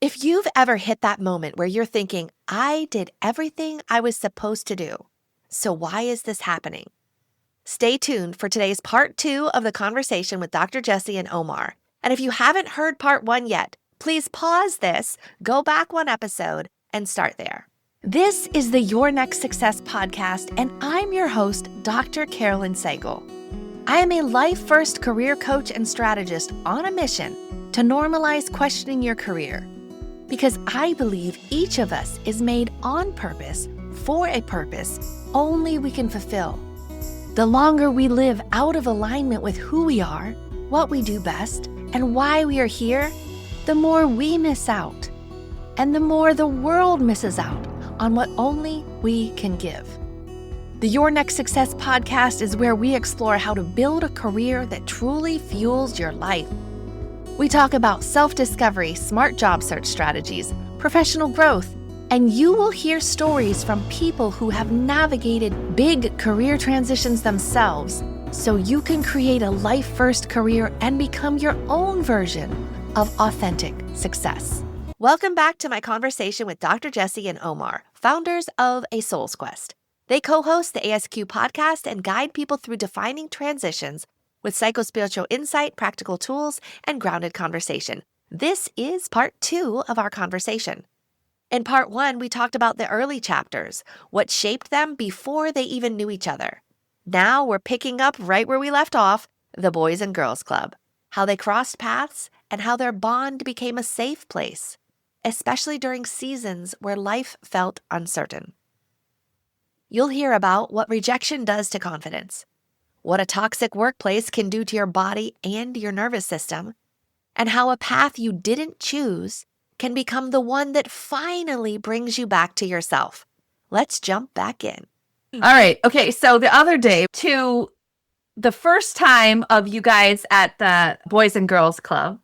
If you've ever hit that moment where you're thinking, I did everything I was supposed to do, so why is this happening? Stay tuned for today's part 2 of the conversation with Dr. Jessie and Omar. And if you haven't heard part 1 yet, please pause this, go back 1 episode, and start there. This is the Your Next Success podcast, and I'm your host, Dr. Carolyn Sangal. I am a life-first career coach and strategist on a mission to normalize questioning your career. Because I believe each of us is made on purpose for a purpose only we can fulfill. The longer we live out of alignment with who we are, what we do best, and why we are here, the more we miss out, and the more the world misses out on what only we can give. The Your Next Success podcast is where we explore how to build a career that truly fuels your life. We talk about self-discovery, smart job search strategies, professional growth, and you will hear stories from people who have navigated big career transitions themselves so you can create a life-first career and become your own version of authentic success. Welcome back to my conversation with Dr. Jessie and Omar, founders of A Soul's Quest. They co-host the ASQ podcast and guide people through defining transitions with psychospiritual insight, practical tools, and grounded conversation. This is part 2 of our conversation. In part 1, we talked about the early chapters, what shaped them before they even knew each other. Now we're picking up right where we left off, the Boys and Girls Club, how they crossed paths, and how their bond became a safe place, especially during seasons where life felt uncertain. You'll hear about what rejection does to confidence, what a toxic workplace can do to your body and your nervous system, and how a path you didn't choose can become the one that finally brings you back to yourself. Let's jump back in. All right. Okay. So the other day, to the first time of you guys at the Boys and Girls Club,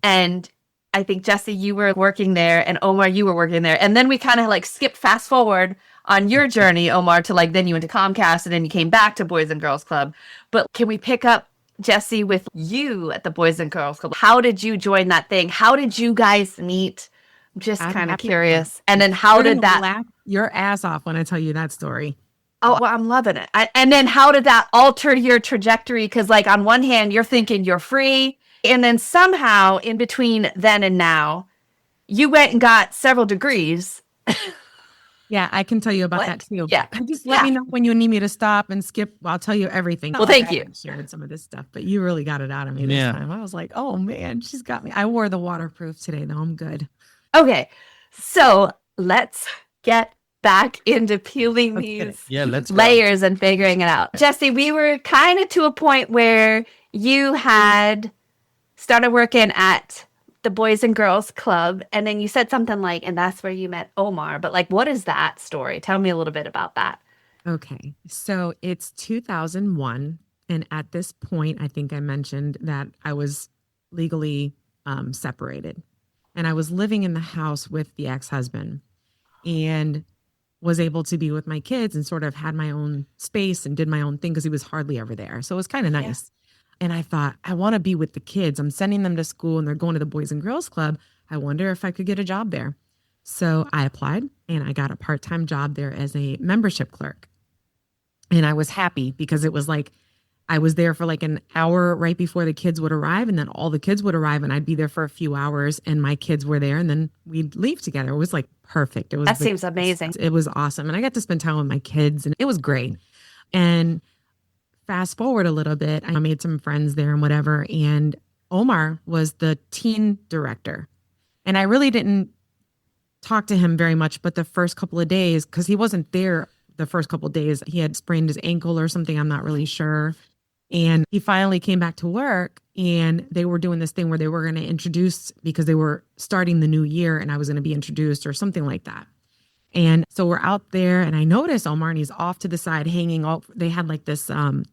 and I think, Jessie, you were working there, and Omar, you were working there. And then we kind of like skipped fast forward on your journey, Omar, to like, then you went to Comcast and then you came back to Boys and Girls Club. But can we pick up, Jessie, with you at the Boys and Girls Club? How did you join that thing? How did you guys meet? I'm just kind of curious. And then how did that laugh your ass off when I tell you that story? Oh, well, I'm loving it. And then how did that alter your trajectory? Because like on one hand, you're thinking you're free. And then somehow in between then and now, you went and got several degrees. Yeah, I can tell you about that too. Yeah. Just let me know when you need me to stop and skip. I'll tell you everything. Well, thank you. I shared some of this stuff, but you really got it out of me this time. I was like, oh man, she's got me. I wore the waterproof today though. I'm good. Okay. So let's get back into peeling these layers and figuring it out. Jessie, we were kind of to a point where you had started working at the Boys and Girls Club, and then you said something like, and that's where you met Omar. But like, what is that story? Tell me a little bit about that. Okay. So it's 2001. And at this point, I think I mentioned that I was legally separated. And I was living in the house with the ex-husband and was able to be with my kids and sort of had my own space and did my own thing because he was hardly ever there. So it was kind of nice. And I thought, I want to be with the kids. I'm sending them to school and they're going to the Boys and Girls Club. I wonder if I could get a job there. So I applied and I got a part-time job there as a membership clerk. And I was happy because it was like, I was there for like an hour right before the kids would arrive, and then all the kids would arrive and I'd be there for a few hours and my kids were there and then we'd leave together. It was like perfect. That seems amazing. It was awesome. And I got to spend time with my kids and it was great. And fast forward a little bit, I made some friends there and whatever. And Omar was the teen director. And I really didn't talk to him very much, but the first couple of days, because he wasn't there the first couple of days, he had sprained his ankle or something. I'm not really sure. And he finally came back to work and they were doing this thing where they were going to introduce, because they were starting the new year and I was going to be introduced or something like that. And so we're out there and I noticed Omar and he's off to the side hanging out. They had like this,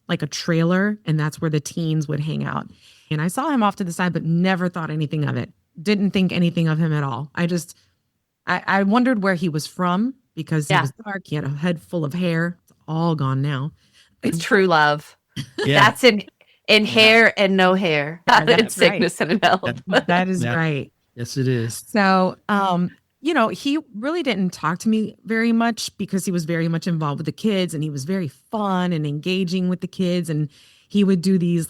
like a trailer, and that's where the teens would hang out. And I saw him off to the side, but never thought anything of it. Didn't think anything of him at all. I wondered where he was from because he was dark. He had a head full of hair. It's all gone now. It's true love. That's in hair and no hair. Not in sickness and in health. That is right. Yes, it is. So, he really didn't talk to me very much because he was very much involved with the kids and he was very fun and engaging with the kids. And he would do these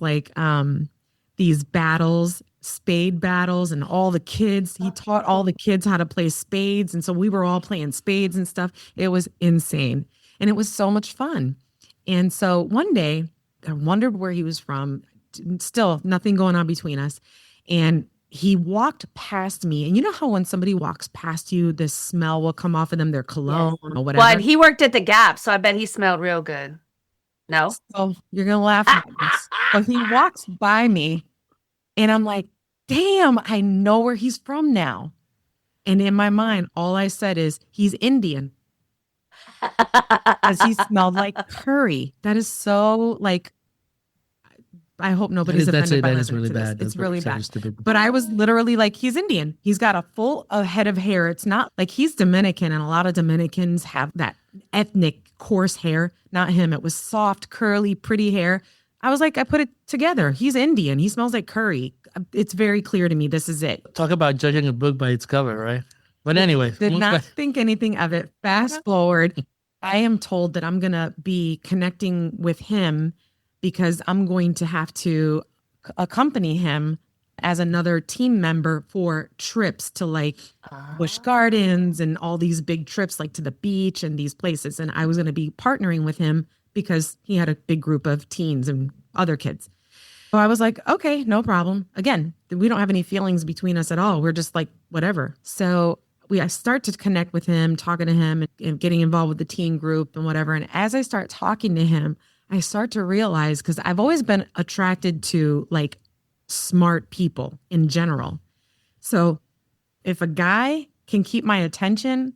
battles, spade battles, and all the kids, he taught all the kids how to play spades. And so we were all playing spades and stuff. It was insane. And it was so much fun. And so one day I wondered where he was from. Still nothing going on between us. And he walked past me. And you know how when somebody walks past you, the smell will come off of them, their cologne or whatever. Well, and he worked at the Gap, so I bet he smelled real good. No? So you're going to laugh at this. But he walks by me and I'm like, damn, I know where he's from now. And in my mind, all I said is, he's Indian. Because he smelled like curry. That is so like, I hope nobody's offended by that listening is really to this. bad. It's That's really bad. stupid. But I was literally like, he's Indian. He's got a full head of hair. It's not like he's Dominican, and a lot of Dominicans have that ethnic coarse hair. Not him. It was soft, curly, pretty hair. I was like, I put it together. He's Indian. He smells like curry. It's very clear to me. This is it. Talk about judging a book by its cover, right? But anyway. Did not think anything of it. Fast forward, I am told that I'm going to be connecting with him because I'm going to have to accompany him as another team member for trips to like Busch Gardens and all these big trips like to the beach and these places. And I was going to be partnering with him because he had a big group of teens and other kids. So I was like, okay, no problem. Again, we don't have any feelings between us at all. We're just like, whatever. So I start to connect with him, talking to him and getting involved with the teen group and whatever. And as I start talking to him, I start to realize, because I've always been attracted to like smart people in general. So if a guy can keep my attention,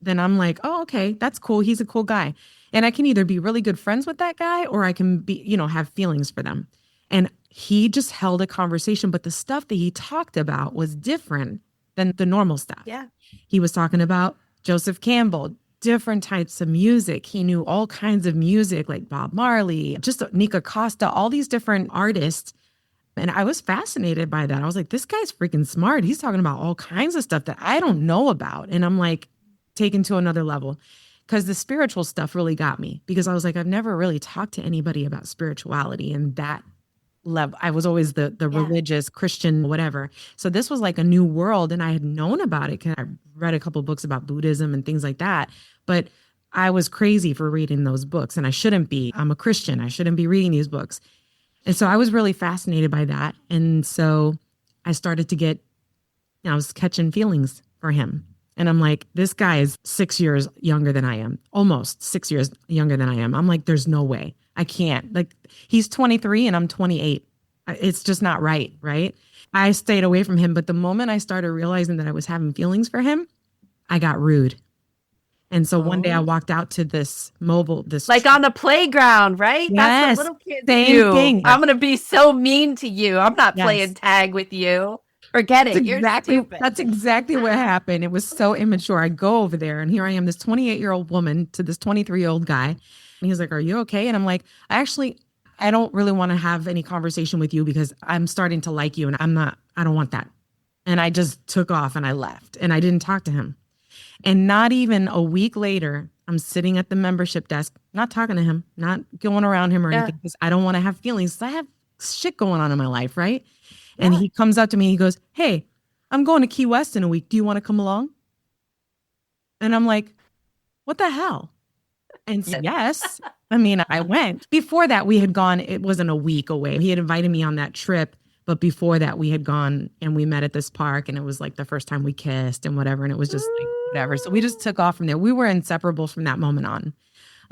then I'm like, oh, okay, that's cool. He's a cool guy. And I can either be really good friends with that guy or I can be, have feelings for them. And he just held a conversation, but the stuff that he talked about was different than the normal stuff. Yeah. He was talking about Joseph Campbell, different types of music. He knew all kinds of music like Bob Marley, just Nika Costa, all these different artists. And I was fascinated by that. I was like, this guy's freaking smart. He's talking about all kinds of stuff that I don't know about. And I'm like, taken to another level, because the spiritual stuff really got me, because I was like, I've never really talked to anybody about spirituality and that level. I was always the religious Christian, whatever. So this was like a new world. And I had known about it because I read a couple of books about Buddhism and things like that. But I was crazy for reading those books, and I shouldn't be. I'm a Christian. I shouldn't be reading these books. And so I was really fascinated by that. And so I started to I was catching feelings for him. And I'm like, this guy is 6 years younger than I am, almost 6 years younger than I am. I'm like, there's no way. I can't. Like, he's 23 and I'm 28. It's just not right, right? I stayed away from him. But the moment I started realizing that I was having feelings for him, I got rude. And so one day I walked out to this like on the playground, right? Yes, That's what little kids same do. thing. I'm going to be so mean to you. I'm not Yes. playing tag with you. Forget it. You're stupid. That's exactly what happened. It was so immature. I go over there and here I am, this 28-year-old woman to this 23-year-old guy. And he's like, are you okay? And I'm like, I don't really want to have any conversation with you because I'm starting to like you and I don't want that. And I just took off and I left and I didn't talk to him. And not even a week later, I'm sitting at the membership desk, not talking to him, not going around him or anything, because I don't want to have feelings. I have shit going on in my life, right? And he comes up to me, he goes, hey, I'm going to Key West in a week. Do you want to come along? And I'm like, what the hell? And yes, I mean, I went. Before that, we had gone, it wasn't a week away. He had invited me on that trip. But before that, we had gone and we met at this park and it was like the first time we kissed and whatever. And it was just like, whatever. So we just took off from there. We were inseparable from that moment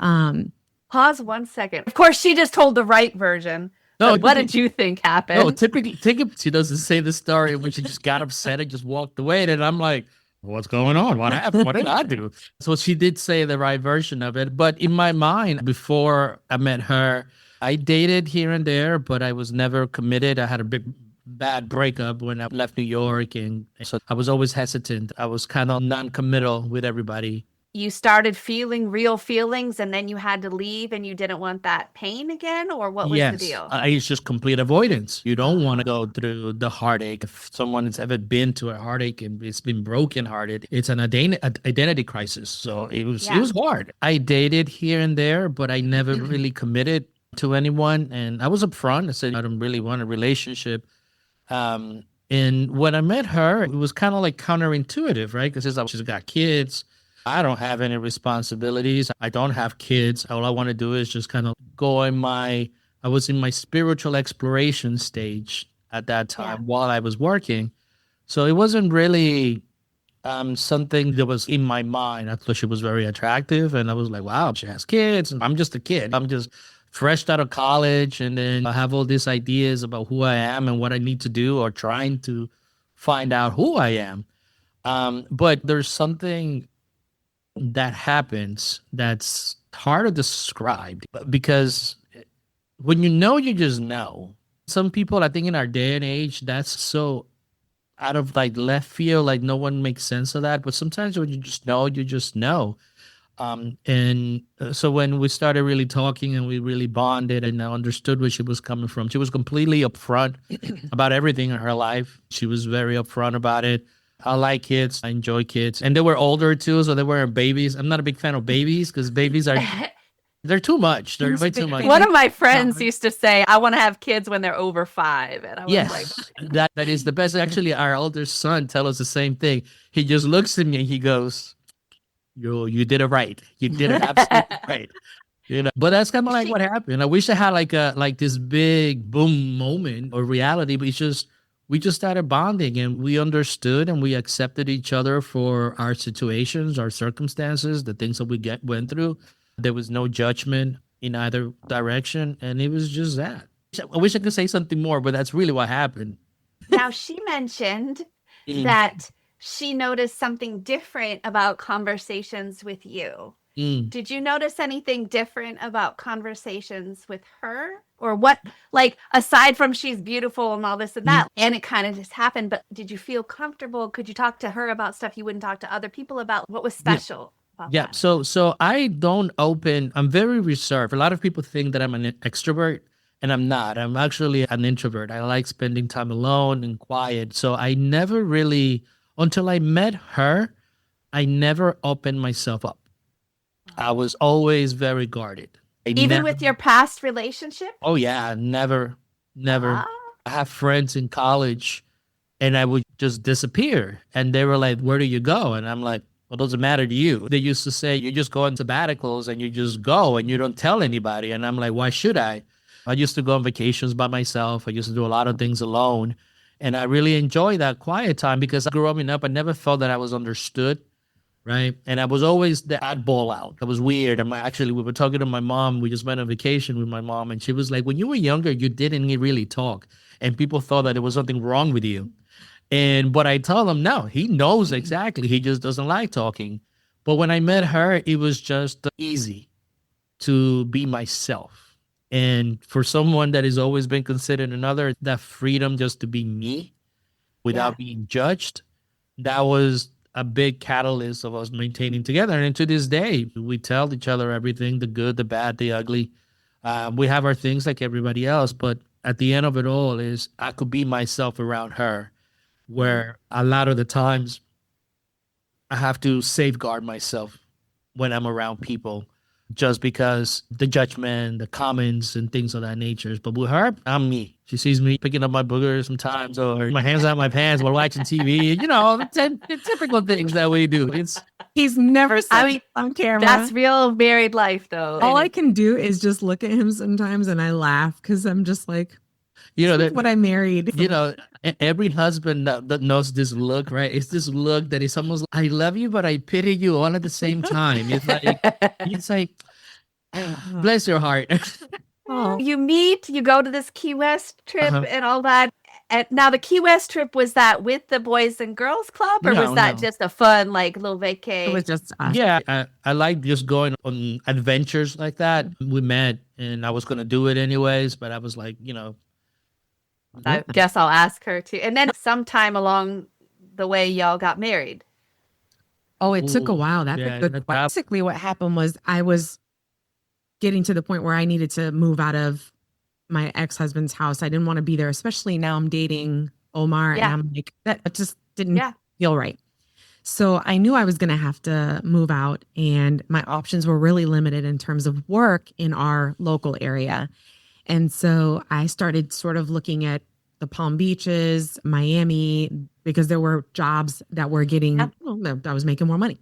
on. Pause 1 second. Of course, she just told the right version. No, What did you think happened? No, typically, she doesn't say the story when she just got upset and just walked away. And I'm like, what's going on? What happened? What did I do? So she did say the right version of it. But in my mind, before I met her, I dated here and there, but I was never committed. I had a bad breakup when I left New York. And so I was always hesitant. I was kind of non-committal with everybody. you started feeling real feelings and then you had to leave and you didn't want that pain again? Or what was the Yes, deal? it's just complete avoidance. You don't want to go through the heartache. If someone has ever been to a heartache and it's been brokenhearted, it's an identity crisis. So it was hard. I dated here and there, but I never really committed to anyone. And I was upfront. I said I don't really want a relationship. And when I met her, it was kind of like counterintuitive, right? Because she's got kids. I don't have any responsibilities. I don't have kids. All I want to do is just kind of go I was in my spiritual exploration stage at that time while I was working. So it wasn't really something that was in my mind. I thought she was very attractive. And I was like, wow, she has kids. And I'm just a kid. I'm just fresh out of college. And then I have all these ideas about who I am and what I need to do or trying to find out who I am. But there's something that happens that's hard to describe because when you just know. Some people, I think in our day and age, that's so out of like left field, like no one makes sense of that. But sometimes when you just know. So when we started really talking and we really bonded and I understood where she was coming from, she was completely upfront about everything in her life. She was very upfront about it. I like kids. I enjoy kids. And they were older too, so they weren't babies. I'm not a big fan of babies because babies they're too much. They're way too much. One of my friends used to say, I want to have kids when they're over 5. And I was like, that is the best. Actually, our older son tells us the same thing. He just looks at me and he goes, you did it right. You did it absolutely right. But that's kind of like what happened. I wish I had like this big boom moment or reality, but we just started bonding and we understood and we accepted each other for our situations, our circumstances, the things that we went through. There was no judgment in either direction. And it was just that. I wish I could say something more, but that's really what happened. Now, she mentioned that she noticed something different about conversations with you. Did you notice anything different about conversations with her? Or what, like, aside from she's beautiful and all this and that, and it kind of just happened, but did you feel comfortable? Could you talk to her about stuff you wouldn't talk to other people about? What was special about that? So I don't I'm very reserved. A lot of people think that I'm an extrovert, and I'm not. I'm actually an introvert. I like spending time alone and quiet. So I never really, until I met her, I never opened myself up. I was always very guarded. Even with your past relationship? Oh yeah, never. I have friends in college and I would just disappear. And they were like, where do you go? And I'm like, well, doesn't matter to you. They used to say, you just go on sabbaticals and you just go and you don't tell anybody. And I'm like, why should I? I used to go on vacations by myself. I used to do a lot of things alone. And I really enjoy that quiet time because growing up, I never felt that I was understood. Right. And I was always the oddball out. I was weird. We were talking to my mom. We just went on vacation with my mom. And she was like, when you were younger, you didn't really talk. And people thought that there was something wrong with you. But I told him, no, he knows exactly. He just doesn't like talking. But when I met her, it was just easy to be myself. And for someone that has always been considered another, that freedom just to be me without being judged, that was a big catalyst of us maintaining together. And to this day, we tell each other everything, the good, the bad, the ugly. We have our things like everybody else, but at the end of it all is I could be myself around her, where a lot of the times I have to safeguard myself when I'm around people just because the judgment, the comments and things of that nature. But with her, I'm me. She sees me picking up my boogers sometimes or my hands out my pants while watching TV, the typical things that we do. He's never said on camera. That's real married life though. All I can do is just look at him sometimes and I laugh because I'm just like, what I married. Every husband that knows this look, right? It's this look that is almost like, I love you, but I pity you all at the same time. It's like, bless your heart. You meet, you go to this Key West trip and all that. And now the Key West trip, was that with the Boys and Girls Club or was that just a fun, like little vacay? It was just us. Yeah, I like just going on adventures like that. We met and I was going to do it anyways, but I was like, I guess I'll ask her too. And then sometime along the way, y'all got married. Oh, it took a Ooh, while. That's yeah, a good that- question. that- Basically, what happened was I was getting to the point where I needed to move out of my ex-husband's house. I didn't want to be there, especially now I'm dating Omar, and Yeah. I'm like, that just didn't Yeah. feel right. So I knew I was going to have to move out, and my options were really limited in terms of work in our local area. And so I started sort of looking at the Palm Beaches, Miami, because there were jobs that were getting, Yeah. well, I was making more money.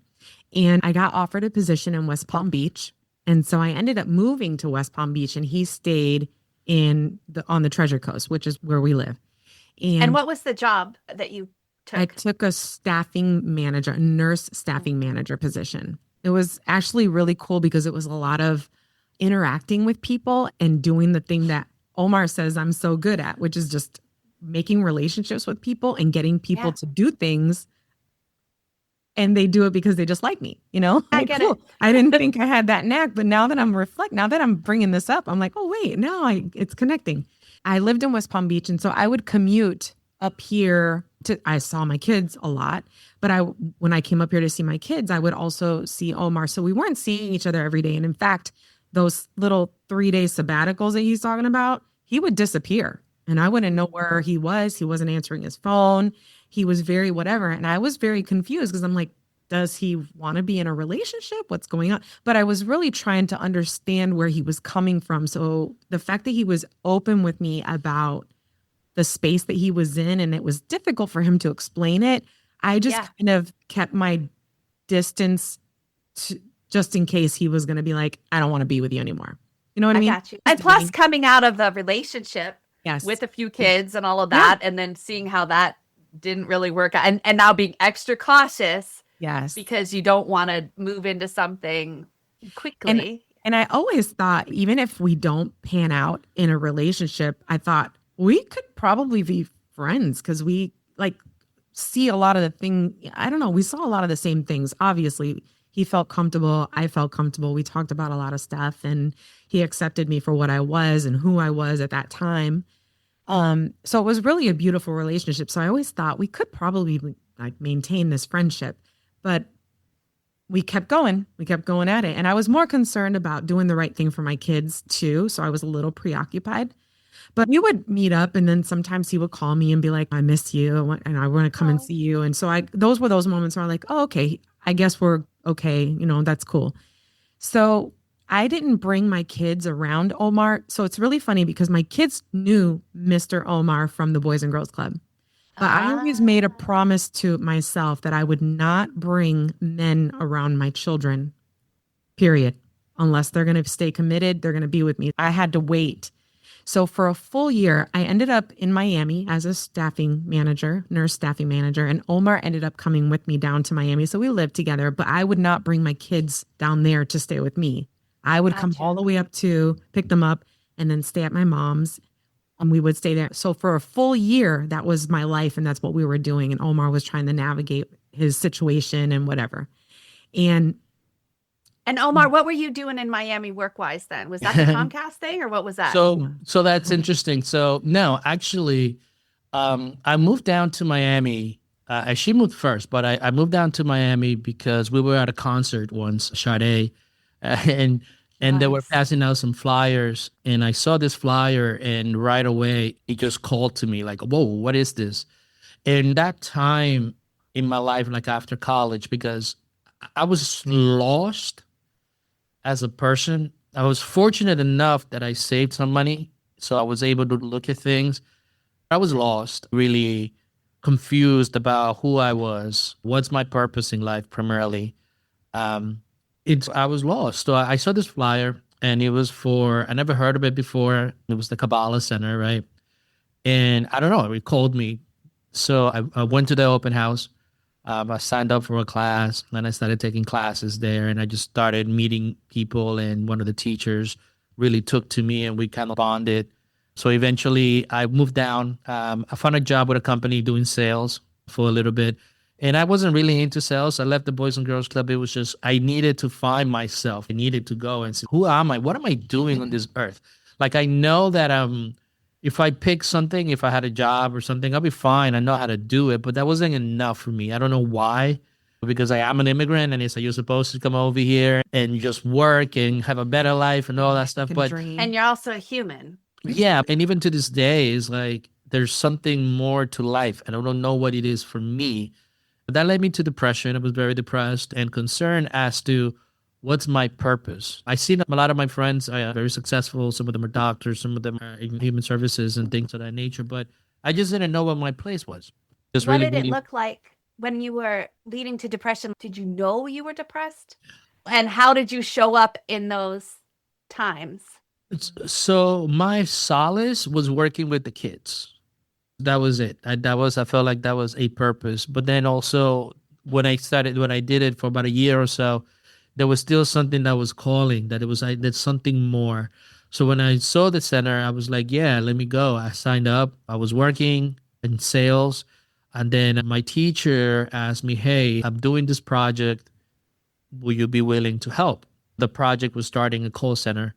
And I got offered a position in West Palm Beach. And so I ended up moving to West Palm Beach, and he stayed on the Treasure Coast, which is where we live. And what was the job that you I took? took a nurse staffing manager position. It was actually really cool because it was a lot of interacting with people and doing the thing that Omar says I'm so good at, which is just making relationships with people and getting people Yeah. to do things. And they do it because they just like me, I get it. I didn't think I had that knack, but now that now that I'm bringing this up, I'm like, oh wait, it's connecting. I lived in West Palm Beach, and so I would commute up here I saw my kids a lot, but when I came up here to see my kids, I would also see Omar. So we weren't seeing each other every day. And in fact, those little 3-day sabbaticals that he's talking about, he would disappear and I wouldn't know where he was. He wasn't answering his phone. He was very whatever. And I was very confused because I'm like, does he want to be in a relationship? What's going on? But I was really trying to understand where he was coming from. So the fact that he was open with me about the space that he was in, and it was difficult for him to explain it, I just kind of kept my distance just in case he was going to be like, I don't want to be with you anymore. You know what I mean? Got you. And plus coming out of the relationship Yes. with a few kids and all of that, and then seeing how that didn't really work out, and now being extra cautious. Yes. Because you don't want to move into something quickly. And I always thought, even if we don't pan out in a relationship, I thought we could probably be friends because we see a lot of the thing. I don't know. We saw a lot of the same things. Obviously, he felt comfortable. I felt comfortable. We talked about a lot of stuff, and he accepted me for what I was and who I was at that time. So it was really a beautiful relationship. So I always thought we could probably maintain this friendship, but we kept going. We kept going at it. And I was more concerned about doing the right thing for my kids too. So I was a little preoccupied. But we would meet up, and then sometimes he would call me and be like, I miss you and I want to come and see you. And so those were those moments where I'm like, oh, okay, I guess we're okay. That's cool. So I didn't bring my kids around Omar. So it's really funny because my kids knew Mr. Omar from the Boys and Girls Club. But I always made a promise to myself that I would not bring men around my children, period, unless they're going to stay committed, they're going to be with me. I had to wait. So for a full year, I ended up in Miami as a nurse staffing manager, and Omar ended up coming with me down to Miami. So we lived together, but I would not bring my kids down there to stay with me. I would come all the way up to pick them up and then stay at my mom's, and we would stay there. So for a full year, that was my life, and that's what we were doing. And Omar was trying to navigate his situation and whatever. And Omar, what were you doing in Miami work-wise then? Was that the Comcast thing, or what was that? So that's interesting. So no, actually, I moved down to Miami. She moved first, but I moved down to Miami because we were at a concert once, Sade, and they were passing out some flyers, and I saw this flyer, and right away it just called to me like, whoa, what is this? And that time in my life, like after college, because I was lost as a person. I was fortunate enough that I saved some money, so I was able to look at things. I was lost, really confused about who I was, what's my purpose in life primarily. I was lost. So I saw this flyer, and it was I never heard of it before. It was the Kabbalah Center, right? And I don't know, it called me. So I went to the open house. I signed up for a class, and then I started taking classes there, and I just started meeting people, and one of the teachers really took to me, and we kind of bonded. So eventually I moved down. I found a job with a company doing sales for a little bit, and I wasn't really into sales. I left the Boys and Girls Club. It was just, I needed to find myself. I needed to go and say, who am I? What am I doing on this earth? Like, I know that if I pick something, if I had a job or something, I'll be fine. I know how to do it, but that wasn't enough for me. I don't know why, because I am an immigrant and it's like you're supposed to come over here and just work and have a better life and all that stuff. Can But dream. And you're also a human. yeah, and even to this day, it's like there's something more to life, and I don't know what it is for me. But that led me to depression. I was very depressed and concerned as to what's my purpose. I see that a lot of my friends are very successful. Some of them are doctors, some of them are in human services and things of that nature. But I just didn't know what my place was. Just What really, did it really look like when you were leading to depression? Did you know you were depressed? And how did you show up in those times? So my solace was working with the kids. That was it. I felt like that was a purpose. But then also when I did it for about a year or so, there was still something that was calling, that it was like there's something more. So when I saw the center, I was like, yeah, let me go. I signed up. I was working in sales. And then my teacher asked me, hey, I'm doing this project. Will you be willing to help? The project was starting a call center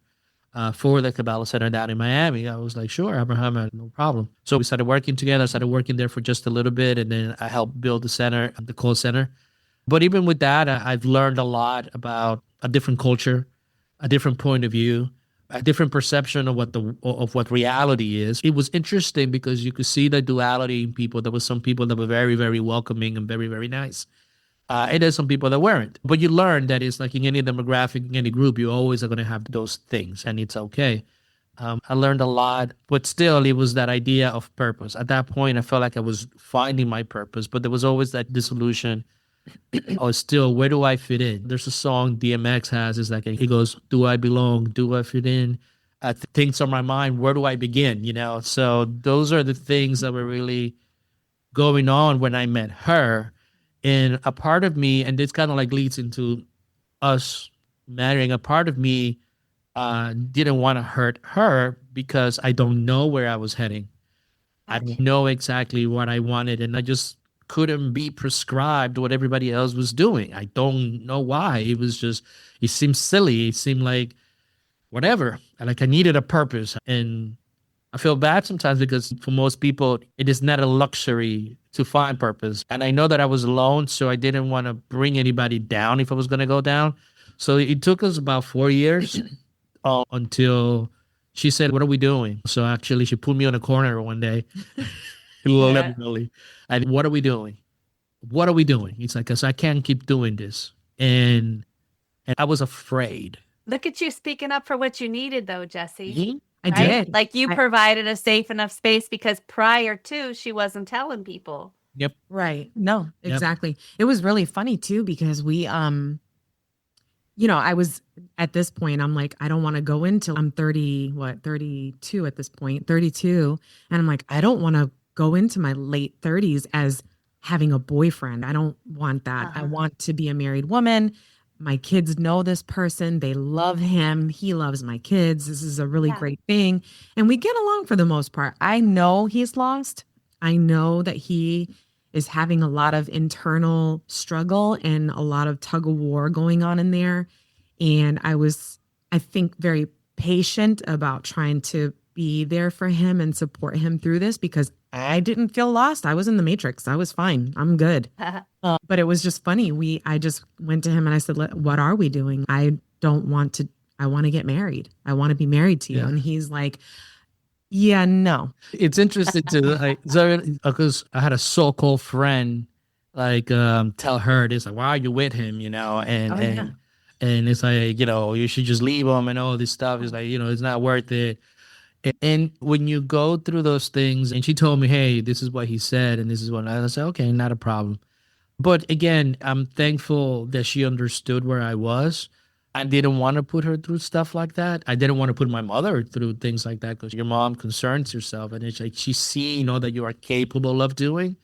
for the Cabela Center down in Miami. I was like, sure, Abraham, no problem. So we started working together. I started working there for just a little bit, and then I helped build the center, the call center. But even with that, I've learned a lot about a different culture, a different point of view, a different perception of what reality is. It was interesting because you could see the duality in people. There was some people that were very, very welcoming and very, very nice. And there's some people that weren't. But you learn that it's like in any demographic, in any group, you always are going to have those things, and it's okay. I learned a lot, but still, it was that idea of purpose. At that point, I felt like I was finding my purpose, but there was always that disillusion. Oh, still, where do I fit in? There's a song DMX has. It's like he goes, "Do I belong? Do I fit in? Things on my mind. Where do I begin?" So those are the things that were really going on when I met her. And a part of me, and this kind of like leads into us marrying, a part of me didn't want to hurt her because I don't know where I was heading. I don't know exactly what I wanted, and I just couldn't be prescribed what everybody else was doing. I don't know why. It seemed silly. It seemed like whatever. Like I needed a purpose. And I feel bad sometimes because for most people, it is not a luxury to find purpose. And I know that I was alone, so I didn't want to bring anybody down if I was going to go down. So it took us about 4 years until she said, "What are we doing?" So actually, she put me on a corner one day, literally. And what are we doing? What are we doing? It's like, because I can't keep doing this. And I was afraid. Look at you speaking up for what you needed, though, Jessie. Mhm. I Right? did. Like you provided a safe enough space because prior to, she wasn't telling people. Yep. Right. No, Yep. exactly. It was really funny too, because we, I was at this point, I'm like, I don't want to go into, I'm 32 at this point, 32. And I'm like, I don't want to go into my late 30s as having a boyfriend. I don't want that. I want to be a married woman. My kids know this person. They love him. He loves my kids. This is a really great thing. And we get along for the most part. I know he's lost. I know that he is having a lot of internal struggle and a lot of tug of war going on in there. And I was, I think, very patient about trying to be there for him and support him through this because I didn't feel lost. I was in the matrix. I was fine. I'm good. But it was just funny. I just went to him and I said, "What are we doing? I want to get married. I want to be married to you." Yeah. And he's like, "Yeah, no." It's interesting to because I had a so-called friend tell her this, like, "Why are you with him?" And it's like, you should just leave him and all this stuff. It's like, it's not worth it. And when you go through those things, and she told me, "Hey, this is what he said, and this is what," I said, "Okay, not a problem." But again, I'm thankful that she understood where I was. I didn't want to put her through stuff like that. I didn't want to put my mother through things like that because your mom concerns herself, and it's like she's seen all that you are capable of doing,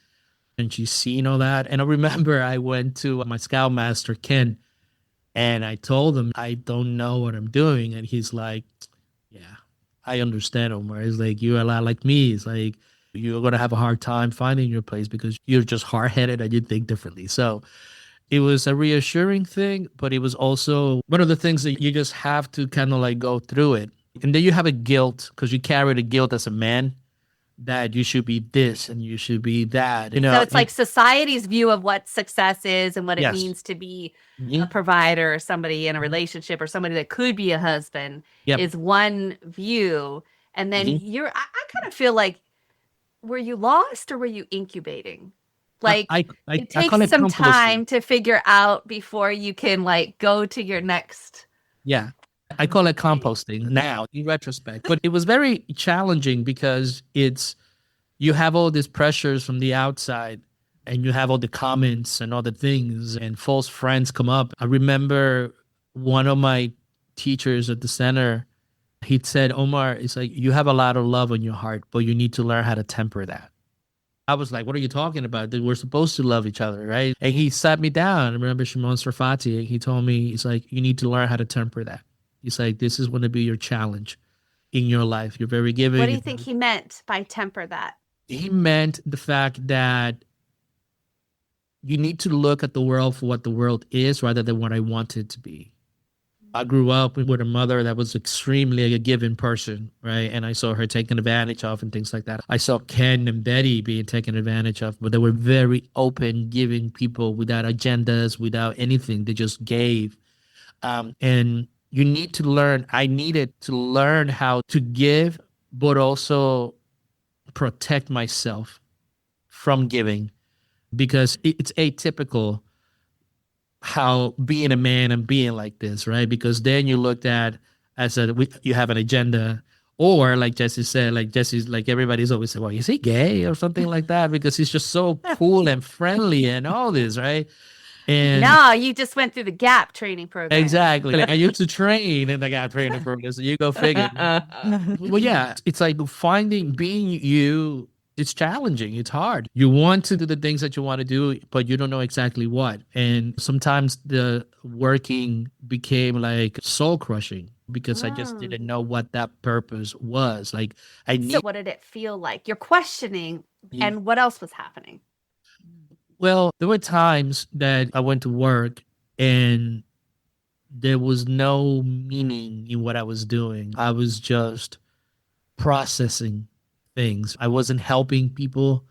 and she's seen all that. And I remember I went to my scoutmaster, Ken, and I told him, "I don't know what I'm doing," and he's like, "Yeah, I understand, Omar. It's like you're a lot like me. It's like you're gonna have a hard time finding your place because you're just hard-headed and you think differently." So it was a reassuring thing, but it was also one of the things that you just have to kind of like go through it. And then you have a guilt because you carry the guilt as a man that you should be this and you should be that. So it's like society's view of what success is and what it Yes. means to be Yeah. a provider or somebody in a relationship or somebody that could be a husband Yep. is one view. And then Mhm. I kind of feel like, were you lost or were you incubating? Like I it I takes call it some composting. time to figure out before you can like go to your next. Yeah. I call it composting now in retrospect. But it was very challenging because you have all these pressures from the outside and you have all the comments and all the things and false friends come up. I remember one of my teachers at the center, he said, Omar, it's like you have a lot of love in your heart, but you need to learn how to temper that. I was like, what are you talking about? That we're supposed to love each other, right? And he sat me down. I remember Shimon Sarfati. He told me, he's like, you need to learn how to temper that. He's like, this is going to be your challenge in your life. You're very giving. What do you think he meant by temper that? He meant the fact that you need to look at the world for what the world is rather than what I want it to be. I grew up with a mother that was extremely a giving person, right? And I saw her taken advantage of and things like that. I saw Ken and Betty being taken advantage of, but they were very open, giving people without agendas, without anything. They just gave. And you need to learn, I needed to learn how to give, but also protect myself from giving, because it's atypical how being a man and being like this, right? Because then you looked at as you have an agenda, or like Jessie said, like Jessie's like everybody's always saying, well, is he gay or something like that? Because he's just so cool and friendly and all this, right? And no, you just went through the GAP training program. Exactly. Like, I used to train in the GAP training program, so you go figure. Well, yeah, it's like being you. It's challenging. It's hard. You want to do the things that you want to do, but you don't know exactly what. And sometimes the working became like soul crushing because I just didn't know what that purpose was. Like So what did it feel like? You're questioning, and what else was happening? Well, there were times that I went to work and there was no meaning in what I was doing. I was just processing things. I wasn't helping people.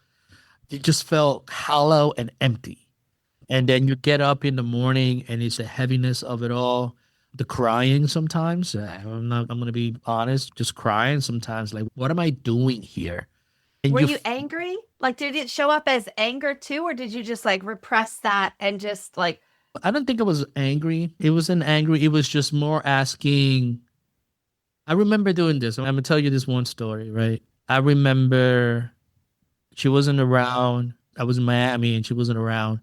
It just felt hollow and empty. And then you get up in the morning and it's the heaviness of it all. The crying sometimes. I'm going to be honest, just crying sometimes. Like, what am I doing here? And were you angry? Like, did it show up as anger too? Or did you just like repress that and just like. I don't think I was angry. It wasn't angry. It was just more asking. I remember doing this. I'm going to tell you this one story, right? I remember she wasn't around. I was in Miami and she wasn't around.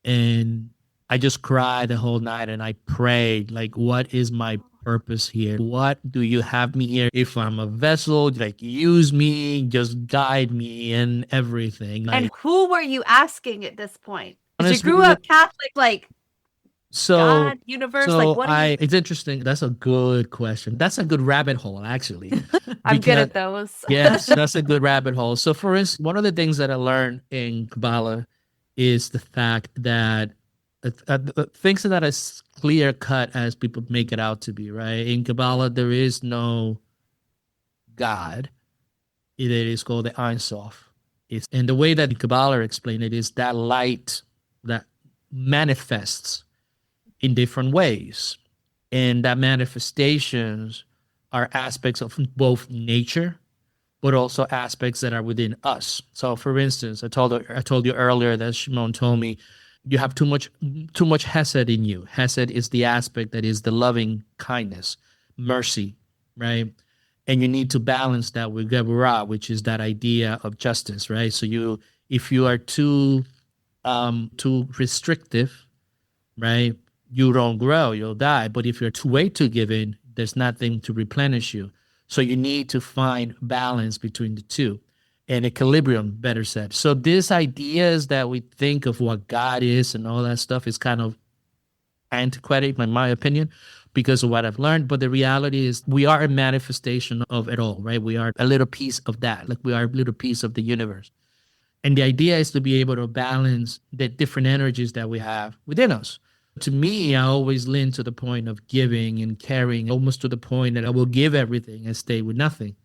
And I just cried the whole night and I prayed, like, what is my purpose here? What do you have me here? If I'm a vessel, like, use me, just guide me and everything. Like, and who were you asking at this point? Because you honestly, grew up Catholic, like, so, God, universe, like what? It's interesting. That's a good question. That's a good rabbit hole, actually. I'm good at those. Yes, that's a good rabbit hole. So, for instance, one of the things that I learned in Kabbalah is the fact that things are not as clear cut as people make it out to be. Right? In Kabbalah, there is no God. It is called the Ein Sof. And the way that Kabbalah explained it is that light that manifests in different ways. And that manifestations are aspects of both nature, but also aspects that are within us. So for instance, I told you earlier that Shimon told me you have too much hesed in you. Hesed is the aspect that is the loving kindness, mercy, right? And you need to balance that with Geburah, which is that idea of justice, right? So if you are too restrictive, right, you don't grow, you'll die. But if you're way too giving, there's nothing to replenish you. So you need to find balance between the two, and equilibrium, better said. So these ideas that we think of what God is and all that stuff is kind of antiquated, in my opinion, because of what I've learned. But the reality is we are a manifestation of it all, right? We are a little piece of that, like we are a little piece of the universe. And the idea is to be able to balance the different energies that we have within us. To me, I always lean to the point of giving and caring, almost to the point that I will give everything and stay with nothing,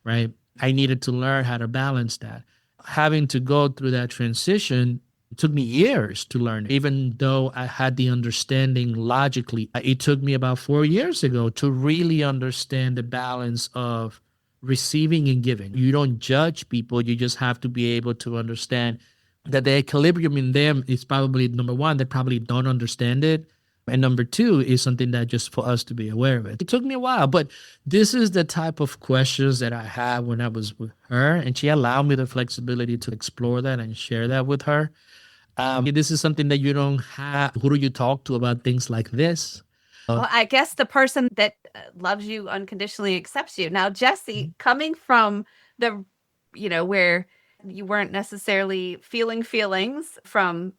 right? I needed to learn how to balance that. Having to go through that transition took me years to learn, even though I had the understanding logically. It took me about 4 years ago to really understand the balance of receiving and giving. You don't judge people. You just have to be able to understand that the equilibrium in them is probably number one, they probably don't understand it. And number two is something that just for us to be aware of it. It took me a while, but this is the type of questions that I had when I was with her. And she allowed me the flexibility to explore that and share that with her. This is something that you don't have. Who do you talk to about things like this? Well, I guess the person that loves you unconditionally accepts you. Now, Jessie, coming from the, where you weren't necessarily feeling feelings from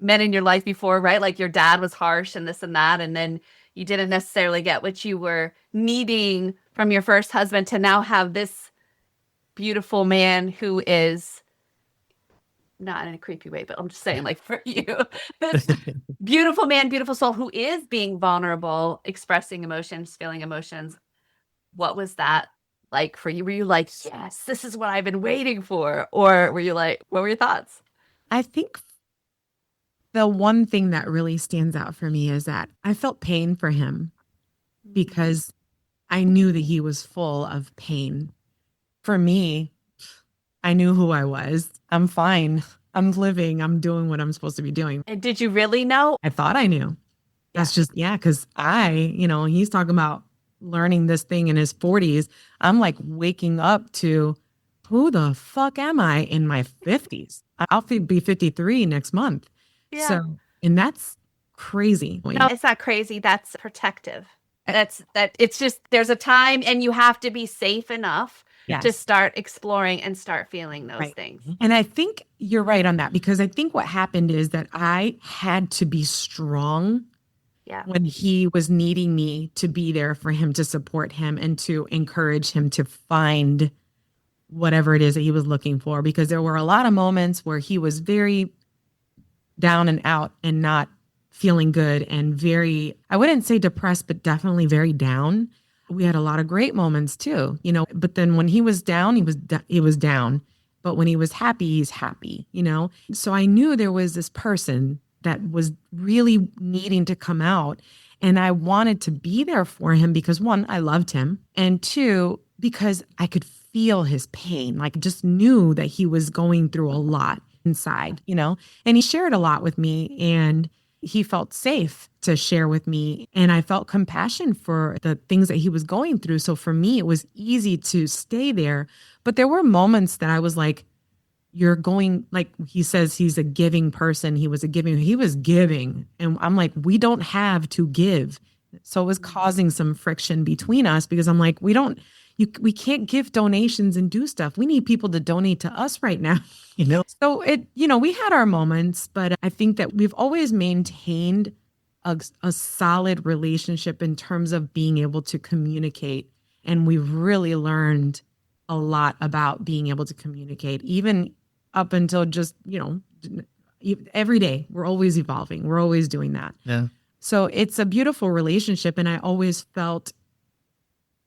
men in your life before, right? Like your dad was harsh and this and that. And then you didn't necessarily get what you were needing from your first husband to now have this beautiful man who is not in a creepy way, but I'm just saying, like, for you, this beautiful man, beautiful soul who is being vulnerable, expressing emotions, feeling emotions. What was that like for you? Were you like, yes, this is what I've been waiting for? Or were you like, what were your thoughts? I think the one thing that really stands out for me is that I felt pain for him because I knew that he was full of pain. For me, I knew who I was. I'm fine. I'm living. I'm doing what I'm supposed to be doing. And did you really know? I thought I knew. That's just, because he's talking about learning this thing in his 40s. I'm like waking up to who the fuck am I in my 50s? I'll be 53 next month. Yeah. So, and that's crazy. No, it's not crazy. That's protective. It's just, there's a time and you have to be safe enough to start exploring and start feeling those things. And I think you're right on that, because I think what happened is that I had to be strong when he was needing me to be there for him, to support him and to encourage him to find whatever it is that he was looking for. Because there were a lot of moments where he was very down and out and not feeling good and very, I wouldn't say depressed, but definitely very down. We had a lot of great moments too, but then when he was down, he was down. But when he was happy, he's happy, So I knew there was this person that was really needing to come out. And I wanted to be there for him because, one, I loved him. And two, because I could feel his pain. Like, just knew that he was going through a lot inside, and he shared a lot with me, and he felt safe to share with me. And I felt compassion for the things that he was going through. So for me, it was easy to stay there. But there were moments that I was like, you're going, like he says, he's a giving person. He was giving. And I'm like, we don't have to give. So it was causing some friction between us, because I'm like, we can't give donations and do stuff. We need people to donate to us right now, So we had our moments, but I think that we've always maintained a solid relationship in terms of being able to communicate. And we've really learned a lot about being able to communicate, even up until just, every day. We're always evolving. We're always doing that. Yeah. So it's a beautiful relationship. And I always felt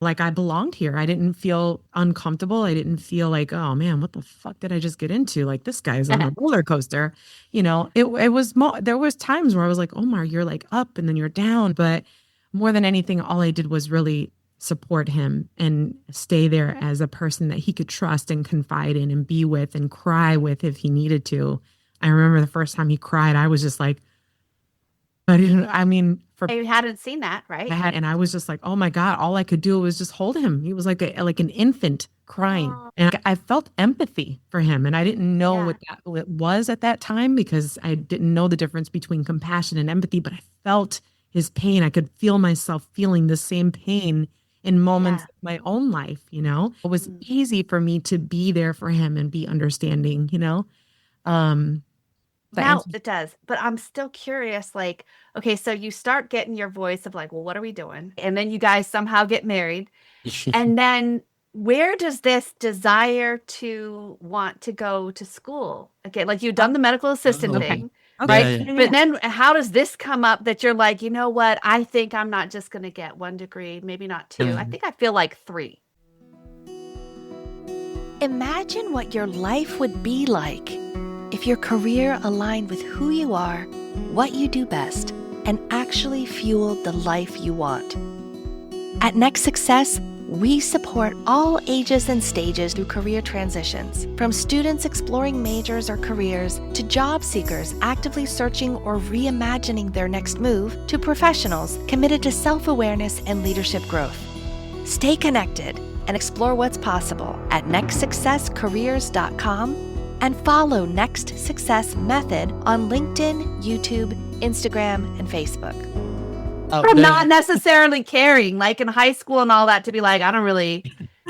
like I belonged here. I didn't feel uncomfortable. I didn't feel like, oh man, what the fuck did I just get into? Like, this guy's on a roller coaster. There was times where I was like, Omar, you're like up and then you're down. But more than anything, all I did was really support him and stay there as a person that he could trust and confide in and be with and cry with if he needed to. I remember the first time he cried, I was just like, you hadn't seen that, right? And I was just like, oh my God, all I could do was just hold him. He was like an infant crying. Aww. And I felt empathy for him. And I didn't know what it was at that time, because I didn't know the difference between compassion and empathy, but I felt his pain. I could feel myself feeling the same pain in moments of my own life, It was easy for me to be there for him and be understanding, Now it does, but I'm still curious, like, okay, so you start getting your voice of like, well, what are we doing? And then you guys somehow get married. And then where does this desire to want to go to school? Okay, like you've done the medical assistant thing, right? Yeah. But then how does this come up that you're like, you know what? I think I'm not just going to get 1 degree, maybe not 2. I think I feel like 3. Imagine what your life would be like if your career aligned with who you are, what you do best, and actually fueled the life you want. At Next Success, we support all ages and stages through career transitions, from students exploring majors or careers to job seekers actively searching or reimagining their next move to professionals committed to self-awareness and leadership growth. Stay connected and explore what's possible at nextsuccesscareers.com and follow Next Success Method on LinkedIn, YouTube, Instagram, and Facebook. From not necessarily caring, like in high school and all that, to be like, I don't really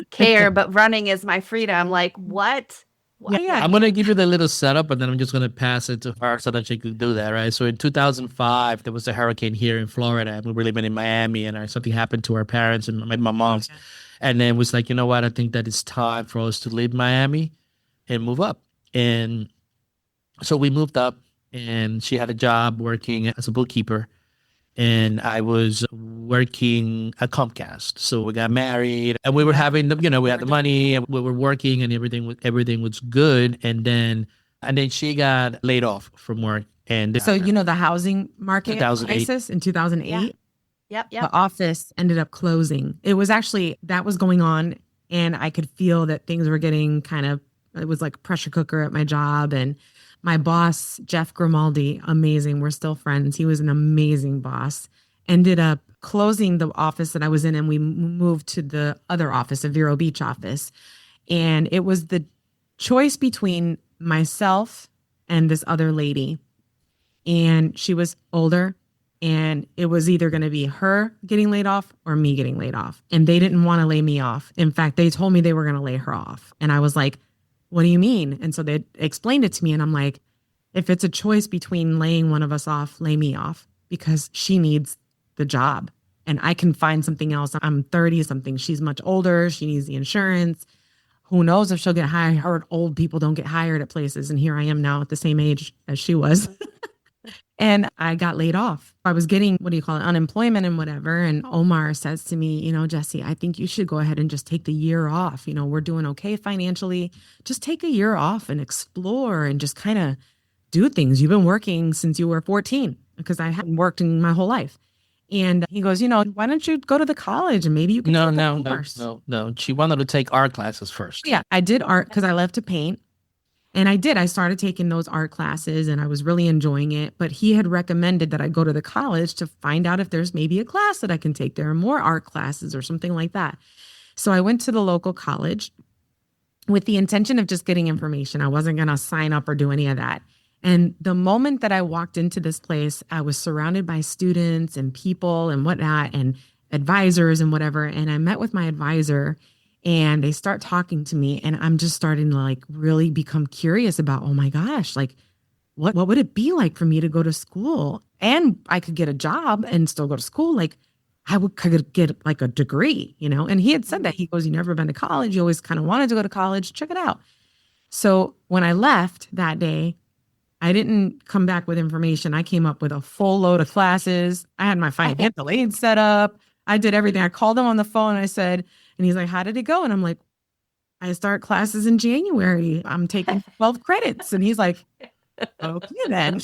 care, but running is my freedom. Like, what? Yeah. I'm going to give you the little setup, and then I'm just going to pass it to her so that she could do that, right? So in 2005, there was a hurricane here in Florida, and we were living in Miami, and something happened to our parents and my mom's. And then it was like, you know what? I think that it's time for us to leave Miami and move up. And so we moved up, and she had a job working as a bookkeeper. And I was working at Comcast. So we got married, and we were having, we had the money, and we were working, and everything was good. And then she got laid off from work. And So, the housing market 2008. crisis in 2008, Yep. the office ended up closing. It was actually, that was going on, and I could feel that things were getting it was like pressure cooker at my job. And my boss, Jeff Grimaldi, amazing. We're still friends. He was an amazing boss. Ended up closing the office that I was in, and we moved to the other office, a Vero Beach office. And it was the choice between myself and this other lady. And she was older, and it was either going to be her getting laid off or me getting laid off. And they didn't want to lay me off. In fact, they told me they were going to lay her off. And I was like, what do you mean? And so they explained it to me, and I'm like, if it's a choice between laying one of us off, lay me off, because she needs the job and I can find something else. I'm 30 something. She's much older. She needs the insurance. Who knows if she'll get hired? I heard old people don't get hired at places. And here I am now at the same age as she was. And I got laid off. I was getting, unemployment and whatever. And Omar says to me, Jessie, I think you should go ahead and just take the year off. We're doing okay financially. Just take a year off and explore and just kind of do things. You've been working since you were 14, because I hadn't worked in my whole life. And he goes, why don't you go to the college and maybe you can take the course. No. She wanted to take art classes first. Yeah, I did art because I love to paint. And I did. I started taking those art classes, and I was really enjoying it. But he had recommended that I go to the college to find out if there's maybe a class that I can take. There are more art classes or something like that. So I went to the local college with the intention of just getting information. I wasn't going to sign up or do any of that. And the moment that I walked into this place, I was surrounded by students and people and whatnot and advisors and whatever. And I met with my advisor, and they start talking to me, and I'm just starting to really become curious about, oh my gosh, what would it be like for me to go to school? And I could get a job and still go to school. Could get a degree, And he had said that. He goes, you never been to college. You always kind of wanted to go to college. Check it out. So when I left that day, I didn't come back with information. I came up with a full load of classes. I had my financial aid set up. I did everything. I called him on the phone. I said, and he's like, how did it go? And I'm like, I start classes in January. I'm taking 12 credits. And he's like, okay, then.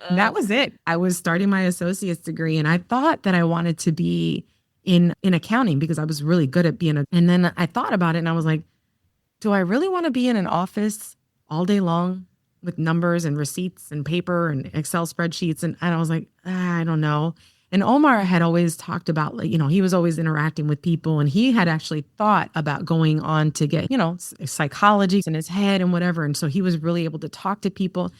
And that was it. I was starting my associate's degree, and I thought that I wanted to be in accounting because I was really good at and then I thought about it, and I was like, do I really want to be in an office all day long with numbers and receipts and paper and Excel spreadsheets? And I was like, I don't know. And Omar had always talked about, he was always interacting with people, and he had actually thought about going on to get, psychology in his head and whatever. And so he was really able to talk to people.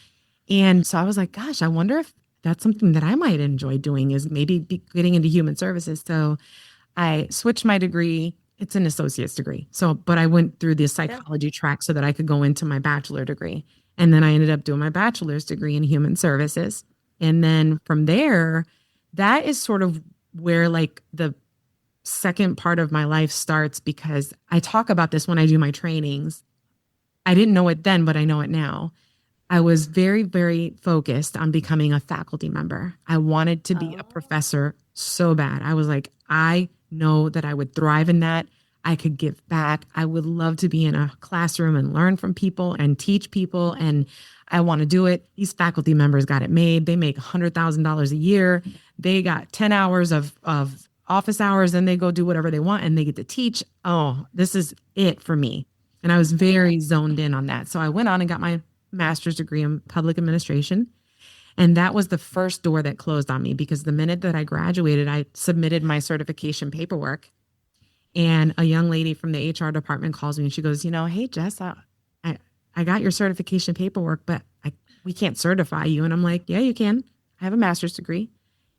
And so I was like, gosh, I wonder if that's something that I might enjoy doing, is maybe getting into human services. So I switched my degree. It's an associate's degree. But I went through the psychology track so that I could go into my bachelor degree. And then I ended up doing my bachelor's degree in human services. And then from there, that is sort of where the second part of my life starts, because I talk about this when I do my trainings. I didn't know it then, but I know it now. I was very, very focused on becoming a faculty member. I wanted to be a professor so bad. I was like, I know that I would thrive in that. I could give back. I would love to be in a classroom and learn from people and teach people. And I want to do it. These faculty members got it made. They make $100,000 a year. They got 10 hours of office hours, and they go do whatever they want and they get to teach. Oh, this is it for me. And I was very zoned in on that. So I went on and got my master's degree in public administration. And that was the first door that closed on me, because the minute that I graduated, I submitted my certification paperwork. And a young lady from the HR department calls me and she goes, hey, Jess, I got your certification paperwork, but we can't certify you. And I'm like, yeah, you can. I have a master's degree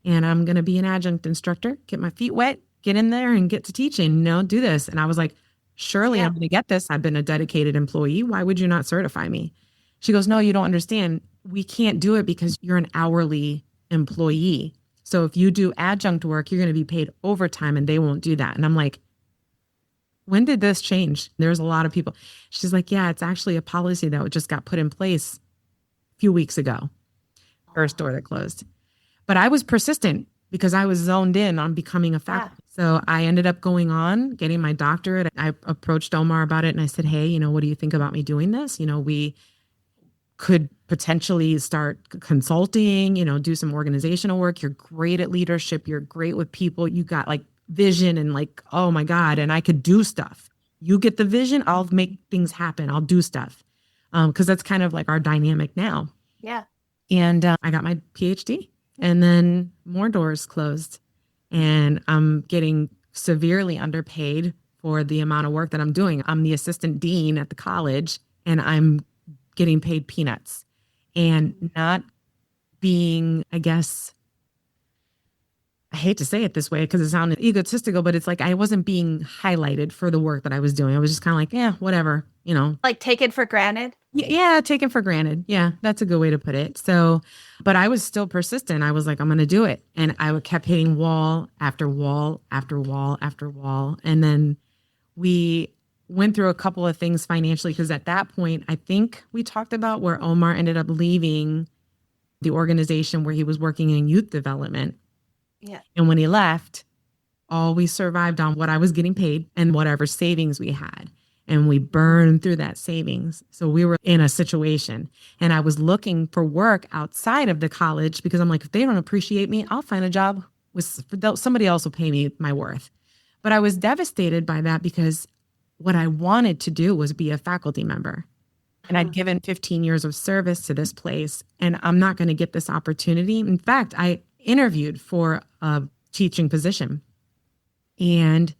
and I'm going to be an adjunct instructor, get my feet wet, get in there and get to teaching, do this. And I was like, surely I'm going to get this. I've been a dedicated employee. Why would you not certify me? She goes, no, you don't understand. We can't do it because you're an hourly employee. So if you do adjunct work, you're going to be paid overtime and they won't do that. And I'm like, when did this change? There's a lot of people. She's like, yeah, it's actually a policy that just got put in place a few weeks ago. First door that closed. But I was persistent because I was zoned in on becoming a faculty. So I ended up going on, getting my doctorate. I approached Omar about it and I said, hey, what do you think about me doing this? We could potentially start consulting, do some organizational work. You're great at leadership. You're great with people. You got vision and oh my God, and I could do stuff. You get the vision, I'll make things happen. I'll do stuff. Because that's kind of our dynamic now. Yeah. And I got my PhD and then more doors closed and I'm getting severely underpaid for the amount of work that I'm doing. I'm the assistant dean at the college and I'm getting paid peanuts and not being, I guess, I hate to say it this way because it sounded egotistical, but it's I wasn't being highlighted for the work that I was doing. I was just kind of yeah, whatever, Taken for granted? Yeah, taken for granted. Yeah, that's a good way to put it. So, but I was still persistent. I was like, I'm going to do it. And I kept hitting wall after wall after wall after wall. And then we went through a couple of things financially because at that point, I think we talked about where Omar ended up leaving the organization where he was working in youth development. Yeah. And when he left, all we survived on what I was getting paid and whatever savings we had. And we burned through that savings. So we were in a situation and I was looking for work outside of the college because I'm like, if they don't appreciate me, I'll find a job with somebody else will pay me my worth. But I was devastated by that because what I wanted to do was be a faculty member. And I'd given 15 years of service to this place and I'm not going to get this opportunity. In fact, I interviewed for a teaching position and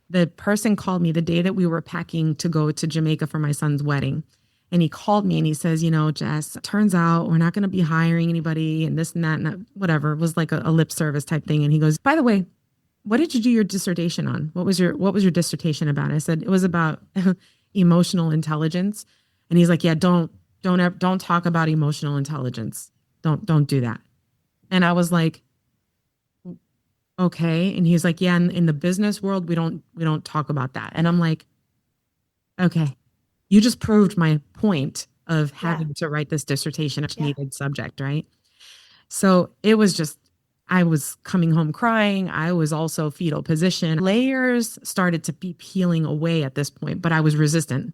the person called me the day that we were packing to go to Jamaica for my son's wedding. And he called me and he says, Jess, turns out we're not going to be hiring anybody and this and that and that, whatever. It was like a lip service type thing. And he goes, by the way, what did you do your dissertation on? What was your dissertation about? I said, it was about emotional intelligence. And he's like, yeah, don't talk about emotional intelligence. Don't do that. And I was like, okay. And he's like, yeah, in the business world, we don't talk about that. And I'm like, okay, you just proved my point of having to write this dissertation, which needed subject, right? So it was just, I was coming home crying. I was also fetal position. Layers started to be peeling away at this point, but I was resistant.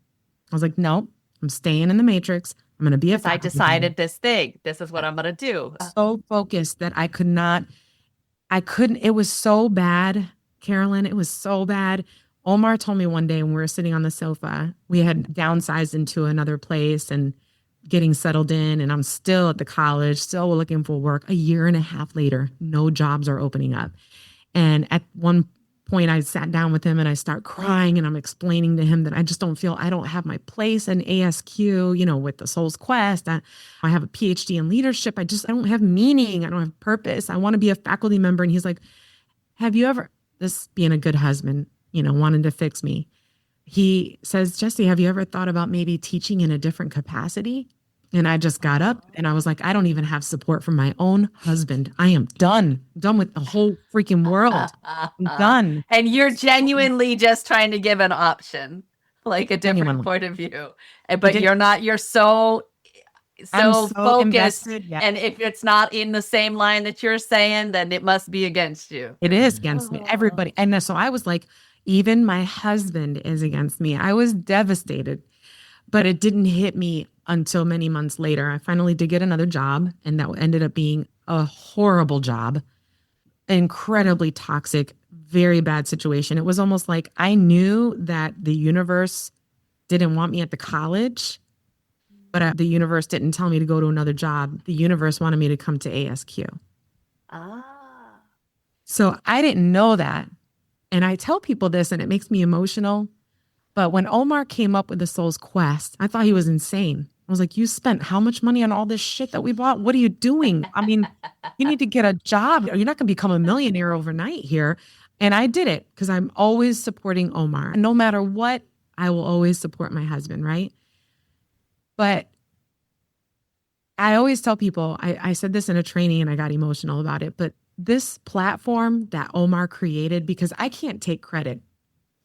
I was like, no, I'm staying in the matrix. I'm going to be a I decided this thing. This is what I'm going to do. So focused that I couldn't. It was so bad, Carolyn. It was so bad. Omar told me one day when we were sitting on the sofa, we had downsized into another place and getting settled in. And I'm still at the college, still looking for work. A year and a half later, no jobs are opening up. And at one point I sat down with him and I start crying and I'm explaining to him that I just don't feel I don't have my place in ASQ, with the Soul's Quest. I have a PhD in leadership. I don't have meaning. I don't have purpose. I want to be a faculty member. And he's like, have you ever, this being a good husband, wanting to fix me. He says, Jessie, have you ever thought about maybe teaching in a different capacity? And I just got up and I was like, I don't even have support from my own husband. I am done with the whole freaking world. I'm done. And you're genuinely just trying to give an option, like a different point of view. But you're not, you're so focused. Invested, yeah. And if it's not in the same line that you're saying, then it must be against you. It is against me, everybody. And so I was like, Even my husband is against me. I was devastated, but it didn't hit me until many months later. I finally did get another job, and that ended up being a horrible job, incredibly toxic, very bad situation. It was almost like I knew that the universe didn't want me at the college, but the universe didn't tell me to go to another job. The universe wanted me to come to ASQ. Ah. So I didn't know that. And I tell people this and it makes me emotional. But when Omar came up with the Soul's Quest, I thought he was insane. I was like, you spent how much money on all this shit that we bought? What are you doing? I mean, you need to get a job. You're not going to become a millionaire overnight here. And I did it because I'm always supporting Omar. And no matter what, I will always support my husband, right? But I always tell people, I said this in a training and I got emotional about it, but this platform that Omar created, because I can't take credit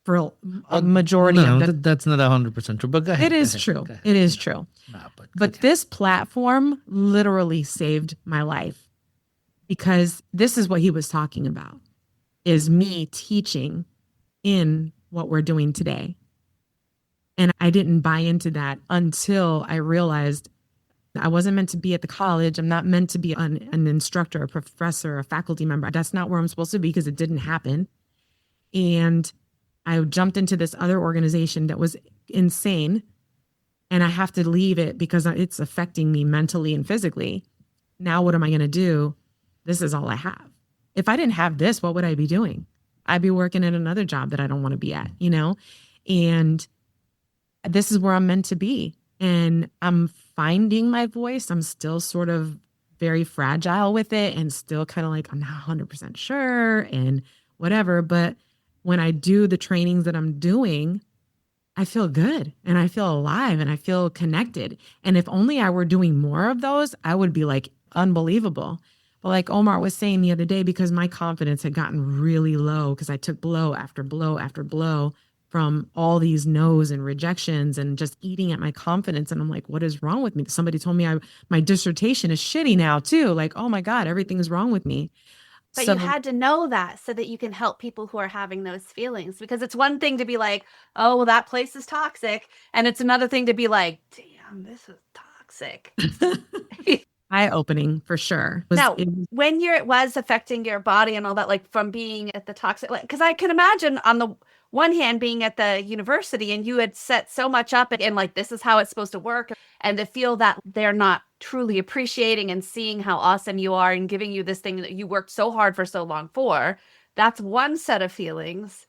for a majority No, of the. that's not 100% true, but go ahead. It is go ahead, true. go ahead. It is true. No, But this platform literally saved my life because this is what he was talking about, is me teaching in what we're doing today. And I didn't buy into that until I realized I wasn't meant to be at the college. I'm not meant to be an instructor, a professor, a faculty member. That's not where I'm supposed to be because it didn't happen. And I jumped into this other organization that was insane. And I have to leave it because it's affecting me mentally and physically. Now, what am I going to do? This is all I have. If I didn't have this, what would I be doing? I'd be working at another job that I don't want to be at, you know? And this is where I'm meant to be. And I'm finding my voice. I'm still sort of very fragile with it and still kind of like, I'm not 100% sure and whatever. But when I do the trainings that I'm doing, I feel good and I feel alive and I feel connected. And if only I were doing more of those, I would be like unbelievable. But like Omar was saying the other day, because my confidence had gotten really low because I took blow after blow after blow from all these no's and rejections and just eating at my confidence. And I'm like, what is wrong with me? Somebody told me my dissertation is shitty now too. Like, oh my God, everything's wrong with me. But you had to know that so that you can help people who are having those feelings, because it's one thing to be like, oh, well, that place is toxic. And it's another thing to be like, damn, this is toxic. Eye-opening for sure. Now, when it was affecting your body and all that, like from being at the toxic, because I can imagine on the one hand being at the university and you had set so much up and like, this is how it's supposed to work. And to feel that they're not truly appreciating and seeing how awesome you are and giving you this thing that you worked so hard for so long for, that's one set of feelings.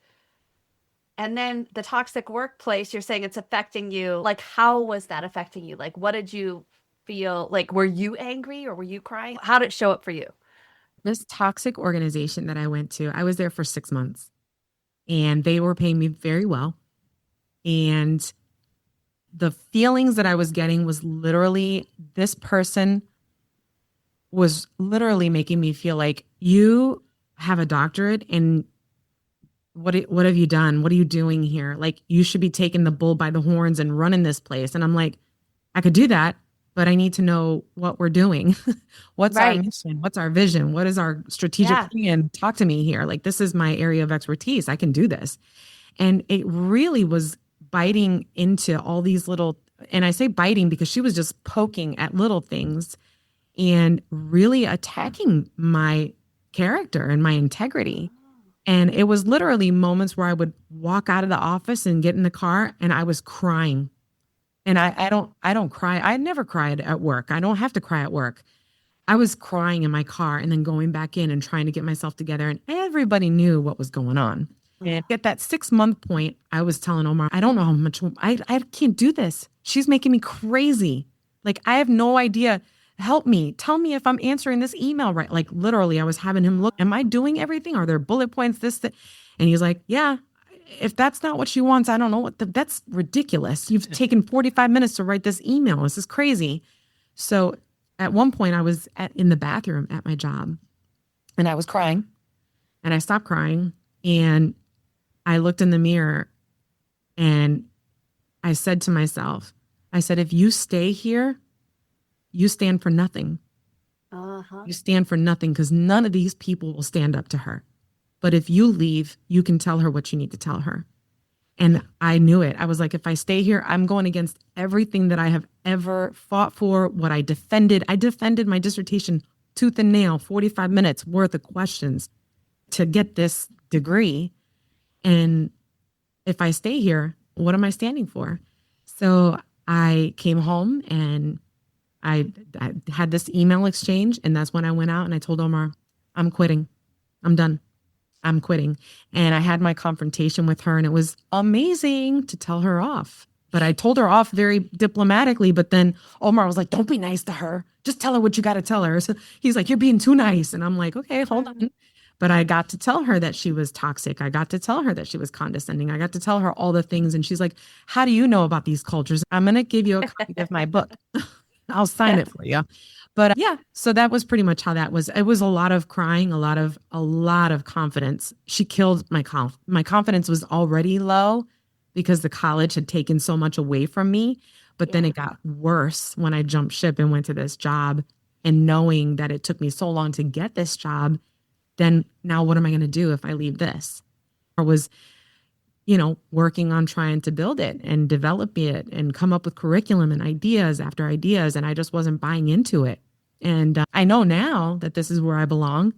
And then the toxic workplace, you're saying it's affecting you. Like, how was that affecting you? Like, what did you feel? Like, were you angry or were you crying? How did it show up for you? This toxic organization that I went to, I was there for 6 months and they were paying me very well. And the feelings that I was getting was literally, this person was literally making me feel like, you have a doctorate and what have you done? What are you doing here? Like, you should be taking the bull by the horns and running this place. And I'm like, I could do that, but I need to know what we're doing. What's our mission? What's our vision? What is our strategic plan? Talk to me here. Like, this is my area of expertise. I can do this. And it really was biting into all these little, and I say biting because she was just poking at little things and really attacking my character and my integrity. And it was literally moments where I would walk out of the office and get in the car and I was crying. And I don't cry. I never cried at work. I don't have to cry at work. I was crying in my car and then going back in and trying to get myself together. And everybody knew what was going on. And at that 6-month point, I was telling Omar, I don't know how much, I can't do this. She's making me crazy. Like, I have no idea. Help me. Tell me if I'm answering this email right. Like, literally, I was having him look, am I doing everything? Are there bullet points, this, that? And he's like, yeah, if that's not what she wants, I don't know that's ridiculous. You've taken 45 minutes to write this email. This is crazy. So at one point I was in the bathroom at my job and I was crying and I stopped crying and I looked in the mirror and I said to myself, I said, if you stay here, you stand for nothing. You stand for nothing because none of these people will stand up to her. But if you leave, you can tell her what you need to tell her. And I knew it. I was like, if I stay here, I'm going against everything that I have ever fought for, what I defended. I defended my dissertation tooth and nail, 45 minutes worth of questions to get this degree. And if I stay here, what am I standing for? So I came home and I had this email exchange. And that's when I went out and I told Omar, I'm quitting. I'm done. I'm quitting. And I had my confrontation with her, and it was amazing to tell her off. But I told her off very diplomatically. But then Omar was like, don't be nice to her. Just tell her what you got to tell her. So he's like, you're being too nice. And I'm like, okay, hold on. But I got to tell her that she was toxic. I got to tell her that she was condescending. I got to tell her all the things. And she's like, how do you know about these cultures? I'm going to give you a copy of my book. I'll sign it for you. But yeah, so that was pretty much how that was. It was a lot of crying, a lot of confidence. She killed my confidence was already low because the college had taken so much away from me. But then it got worse when I jumped ship and went to this job, and knowing that it took me so long to get this job, then now what am I going to do if I leave this? I was, working on trying to build it and develop it and come up with curriculum and ideas after ideas. And I just wasn't buying into it. And I know now that this is where I belong.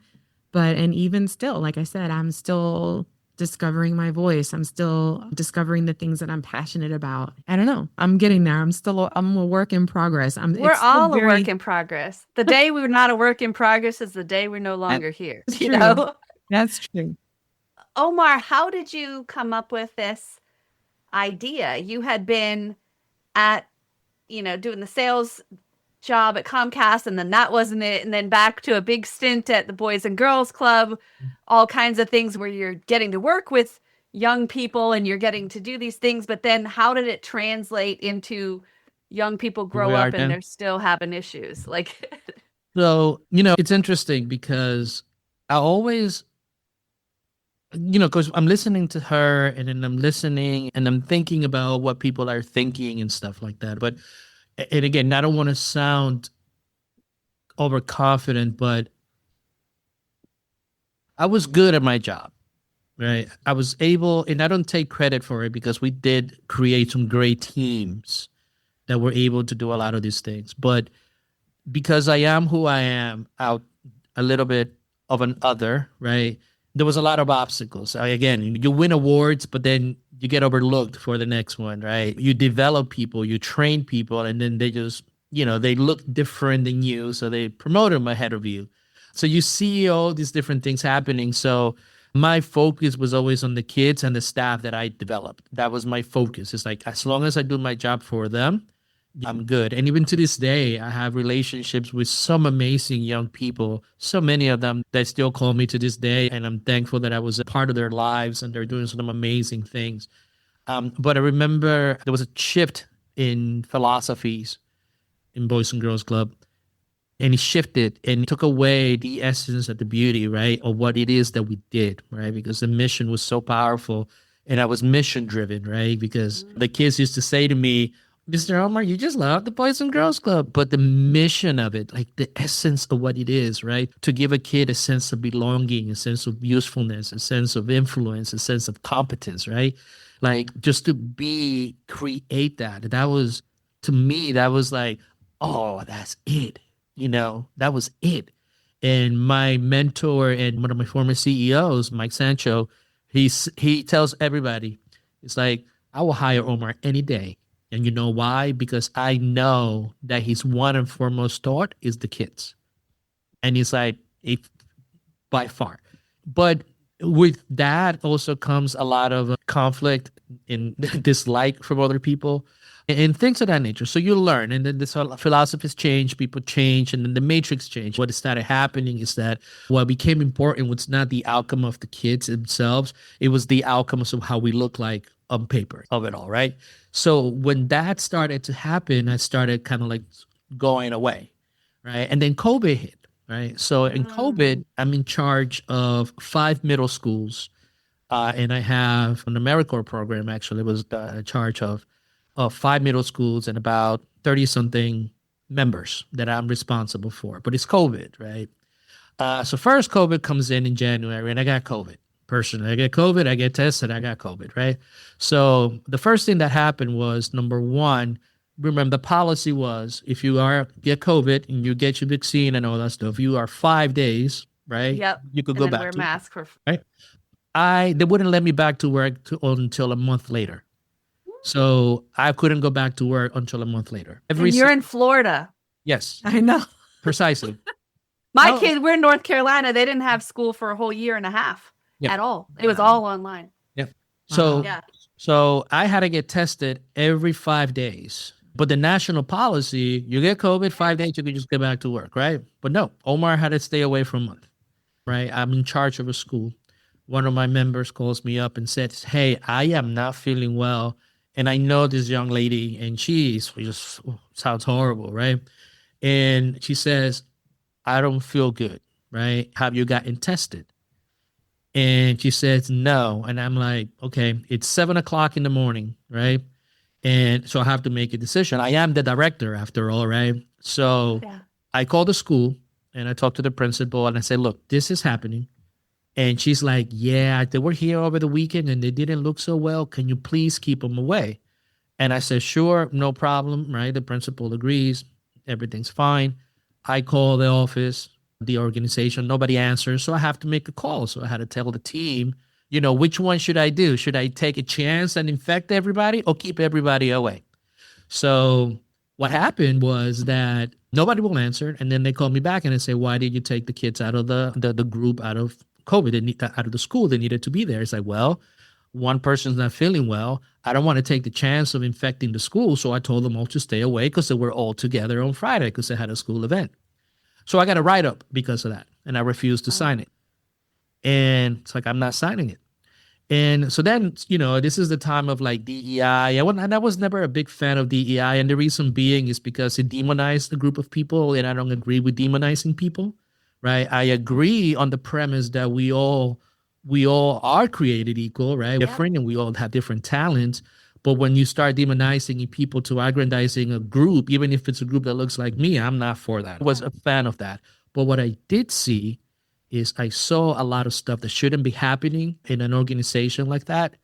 And even still, like I said, I'm still discovering my voice. I'm still discovering the things that I'm passionate about. I don't know. I'm getting there. I'm a work in progress. We're all a work in progress. The day we're not a work in progress is the day we're no longer here. That's You true. know? That's true. Omar, how did you come up with this idea? You had been at, doing the sales job at Comcast, and then that wasn't it. And then back to a big stint at the Boys and Girls Club, all kinds of things where you're getting to work with young people and you're getting to do these things. But then how did it translate into young people grow up and they're still having issues? So, it's interesting because I always, because I'm listening to her and then I'm listening and I'm thinking about what people are thinking and stuff like that. And again, I don't want to sound overconfident, but I was good at my job, right? I was able, and I don't take credit for it because we did create some great teams that were able to do a lot of these things. But because I am who I am, out a little bit of an other, right? There was a lot of obstacles. Again, you win awards, but then you get overlooked for the next one, right? You develop people, you train people, and then they just, they look different than you, so they promote them ahead of you. So you see all these different things happening. So my focus was always on the kids and the staff that I developed. That was my focus. It's like, as long as I do my job for them, I'm good. And even to this day, I have relationships with some amazing young people, so many of them that still call me to this day. And I'm thankful that I was a part of their lives and they're doing some amazing things. But I remember there was a shift in philosophies in Boys and Girls Club. And it shifted and took away the essence of the beauty, right? Of what it is that we did, right? Because the mission was so powerful and I was mission driven, right? Because the kids used to say to me, Mr. Omar, you just love the Boys and Girls Club. But the mission of it, like the essence of what it is, right? To give a kid a sense of belonging, a sense of usefulness, a sense of influence, a sense of competence, right? Like just to create that. That was, to me, that was like, oh, that's it. That was it. And my mentor and one of my former CEOs, Mike Sancho, he tells everybody, it's like, I will hire Omar any day. And you know why? Because I know that his one and foremost thought is the kids. And he's like, by far. But with that also comes a lot of conflict and dislike from other people and things of that nature. So you learn, and then the philosophies change, people change, and then the matrix changed. What started happening is that what became important was not the outcome of the kids themselves. It was the outcomes of how we look like on paper of it all, right? So when that started to happen, I started kind of like going away, right? And then COVID hit, right? So in COVID, I'm in charge of 5 middle schools, and I have an AmeriCorps program, actually, was in charge of 5 middle schools and about 30-something members that I'm responsible for. But it's COVID, right? So first COVID comes in January, and I got COVID. person. I get COVID, I get tested, I got COVID, right? So the first thing that happened was, number one, remember the policy was if you get COVID and you get your vaccine and all that stuff, you are 5 days, right? Yep. You could And go then back wear a to mask for right. They wouldn't let me back to work until a month later. So I couldn't go back to work until a month later. and you're in Florida. Yes, I know. precisely. My Oh. kids, we're in North Carolina. They didn't have school for a whole year and a half Yeah. at all. It was all online. So Yeah. so I had to get tested every 5 days. But the national policy, you get COVID 5 days, you can just get back to work, right? But no, Omar had to stay away for a month, right? I'm in charge of a school. One of my members calls me up and says, "Hey, I am not feeling well. And I know this young lady, and she just sounds horrible, right?" And she says, "I don't feel good, right? Have you gotten tested?" And she says, "No." And I'm like, okay, it's 7 o'clock in the morning, right? And so I have to make a decision. I am the director after all, right? So Yeah. I called the school and I talked to the principal and I said, "Look, this is happening." And she's like, "Yeah, they were here over the weekend and they didn't look so well. Can you please keep them away?" And I said, "Sure, no problem," right? The principal agrees. Everything's fine. I call the office, the organization, nobody answers. So I have to make a call. So I had to tell the team, which one should I do? Should I take a chance and infect everybody or keep everybody away? So what happened was that nobody will answer. And then they call me back and they say, "Why did you take the kids out of the group out of COVID, out of the school? They needed to be there." It's like, well, one person's not feeling well. I don't want to take the chance of infecting the school. So I told them all to stay away because they were all together on Friday because they had a school event. So I got a write-up because of that. And I refused to sign it. And it's like, I'm not signing it. And so then, this is the time of like DEI. I was never a big fan of DEI. And the reason being is because it demonized a group of people. And I don't agree with demonizing people, right? I agree on the premise that we all are created equal, right? Different, and we all have different talents. But when you start demonizing people to aggrandizing a group, even if it's a group that looks like me, I'm not for that. I was a fan of that. But what I did see is I saw a lot of stuff that shouldn't be happening in an organization like that.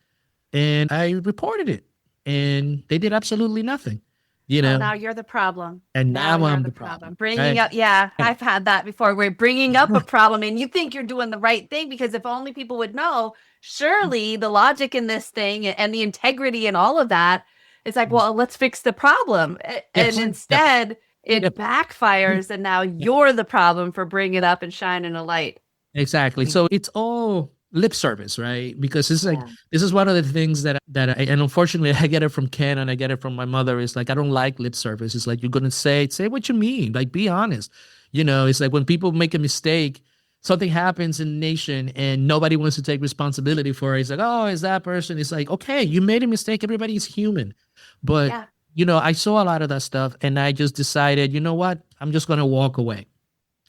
And I reported it. And they did absolutely nothing. Now you're the problem. And now you're I'm the problem. Bringing right? up, I've had that before. We're bringing up a problem and you think you're doing the right thing because if only people would know, surely the logic in this thing and the integrity and all of that, it's like, well, let's fix the problem. And instead, it backfires and now you're the problem for bringing it up and shining a light. Exactly. So it's all lip service, right? Because it's like, this is one of the things that and unfortunately I get it from Ken and I get it from my mother. It's like, I don't like lip service. It's like, you're going to say what you mean. Like, be honest. It's like when people make a mistake, something happens in the nation and nobody wants to take responsibility for it. It's like, oh, is that person? It's like, okay, you made a mistake. Everybody's human. But, I saw a lot of that stuff and I just decided, you know what? I'm just going to walk away.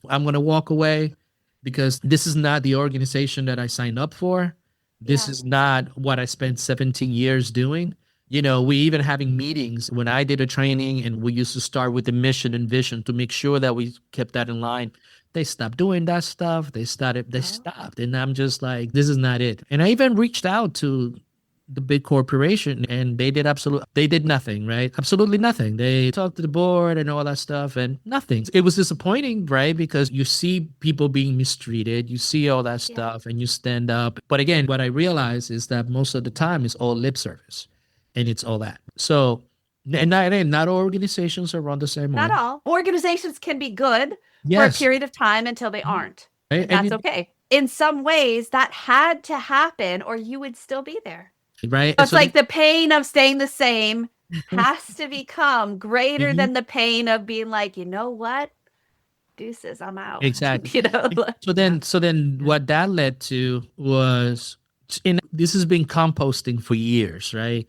I'm going to walk away. Because this is not the organization that I signed up for. This is not what I spent 17 years doing. We even having meetings when I did a training and we used to start with the mission and vision to make sure that we kept that in line. They stopped doing that stuff. They stopped. And I'm just like, this is not it. And I even reached out to the big corporation and they did nothing, right? Absolutely nothing. They talked to the board and all that stuff and nothing. It was disappointing, right? Because you see people being mistreated, you see all that stuff and you stand up. But again, what I realize is that most of the time it's all lip service and it's all that. So, and not all organizations are run the same way. Not all. Organizations can be good for a period of time until they aren't. Right? That's okay. In some ways that had to happen or you would still be there. Right. It's like the pain of staying the same has to become greater than the pain of being like, you know what? Deuces, I'm out. Exactly. So then what that led to was, this has been composting for years, right?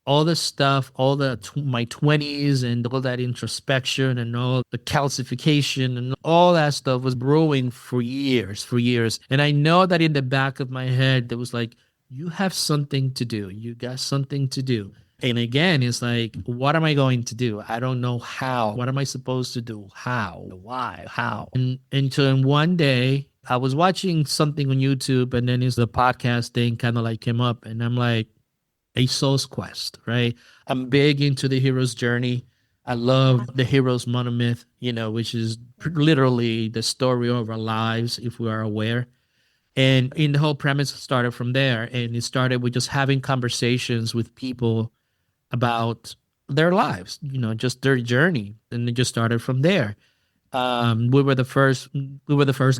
All the stuff, my 20s and all that introspection and all the calcification and all that stuff was brewing for years. And I know that in the back of my head, there was like, you have something to do. You got something to do. And again, it's like, what am I going to do? I don't know how. What am I supposed to do? How? Why? How? And so in one day, I was watching something on YouTube, and then it's the podcast thing kind of like came up, and I'm like, a soul's quest, right? I'm big into the hero's journey. I love the hero's monomyth, which is literally the story of our lives if we are aware. And in the whole premise started from there. And it started with just having conversations with people about their lives, just their journey. And it just started from there. We were the first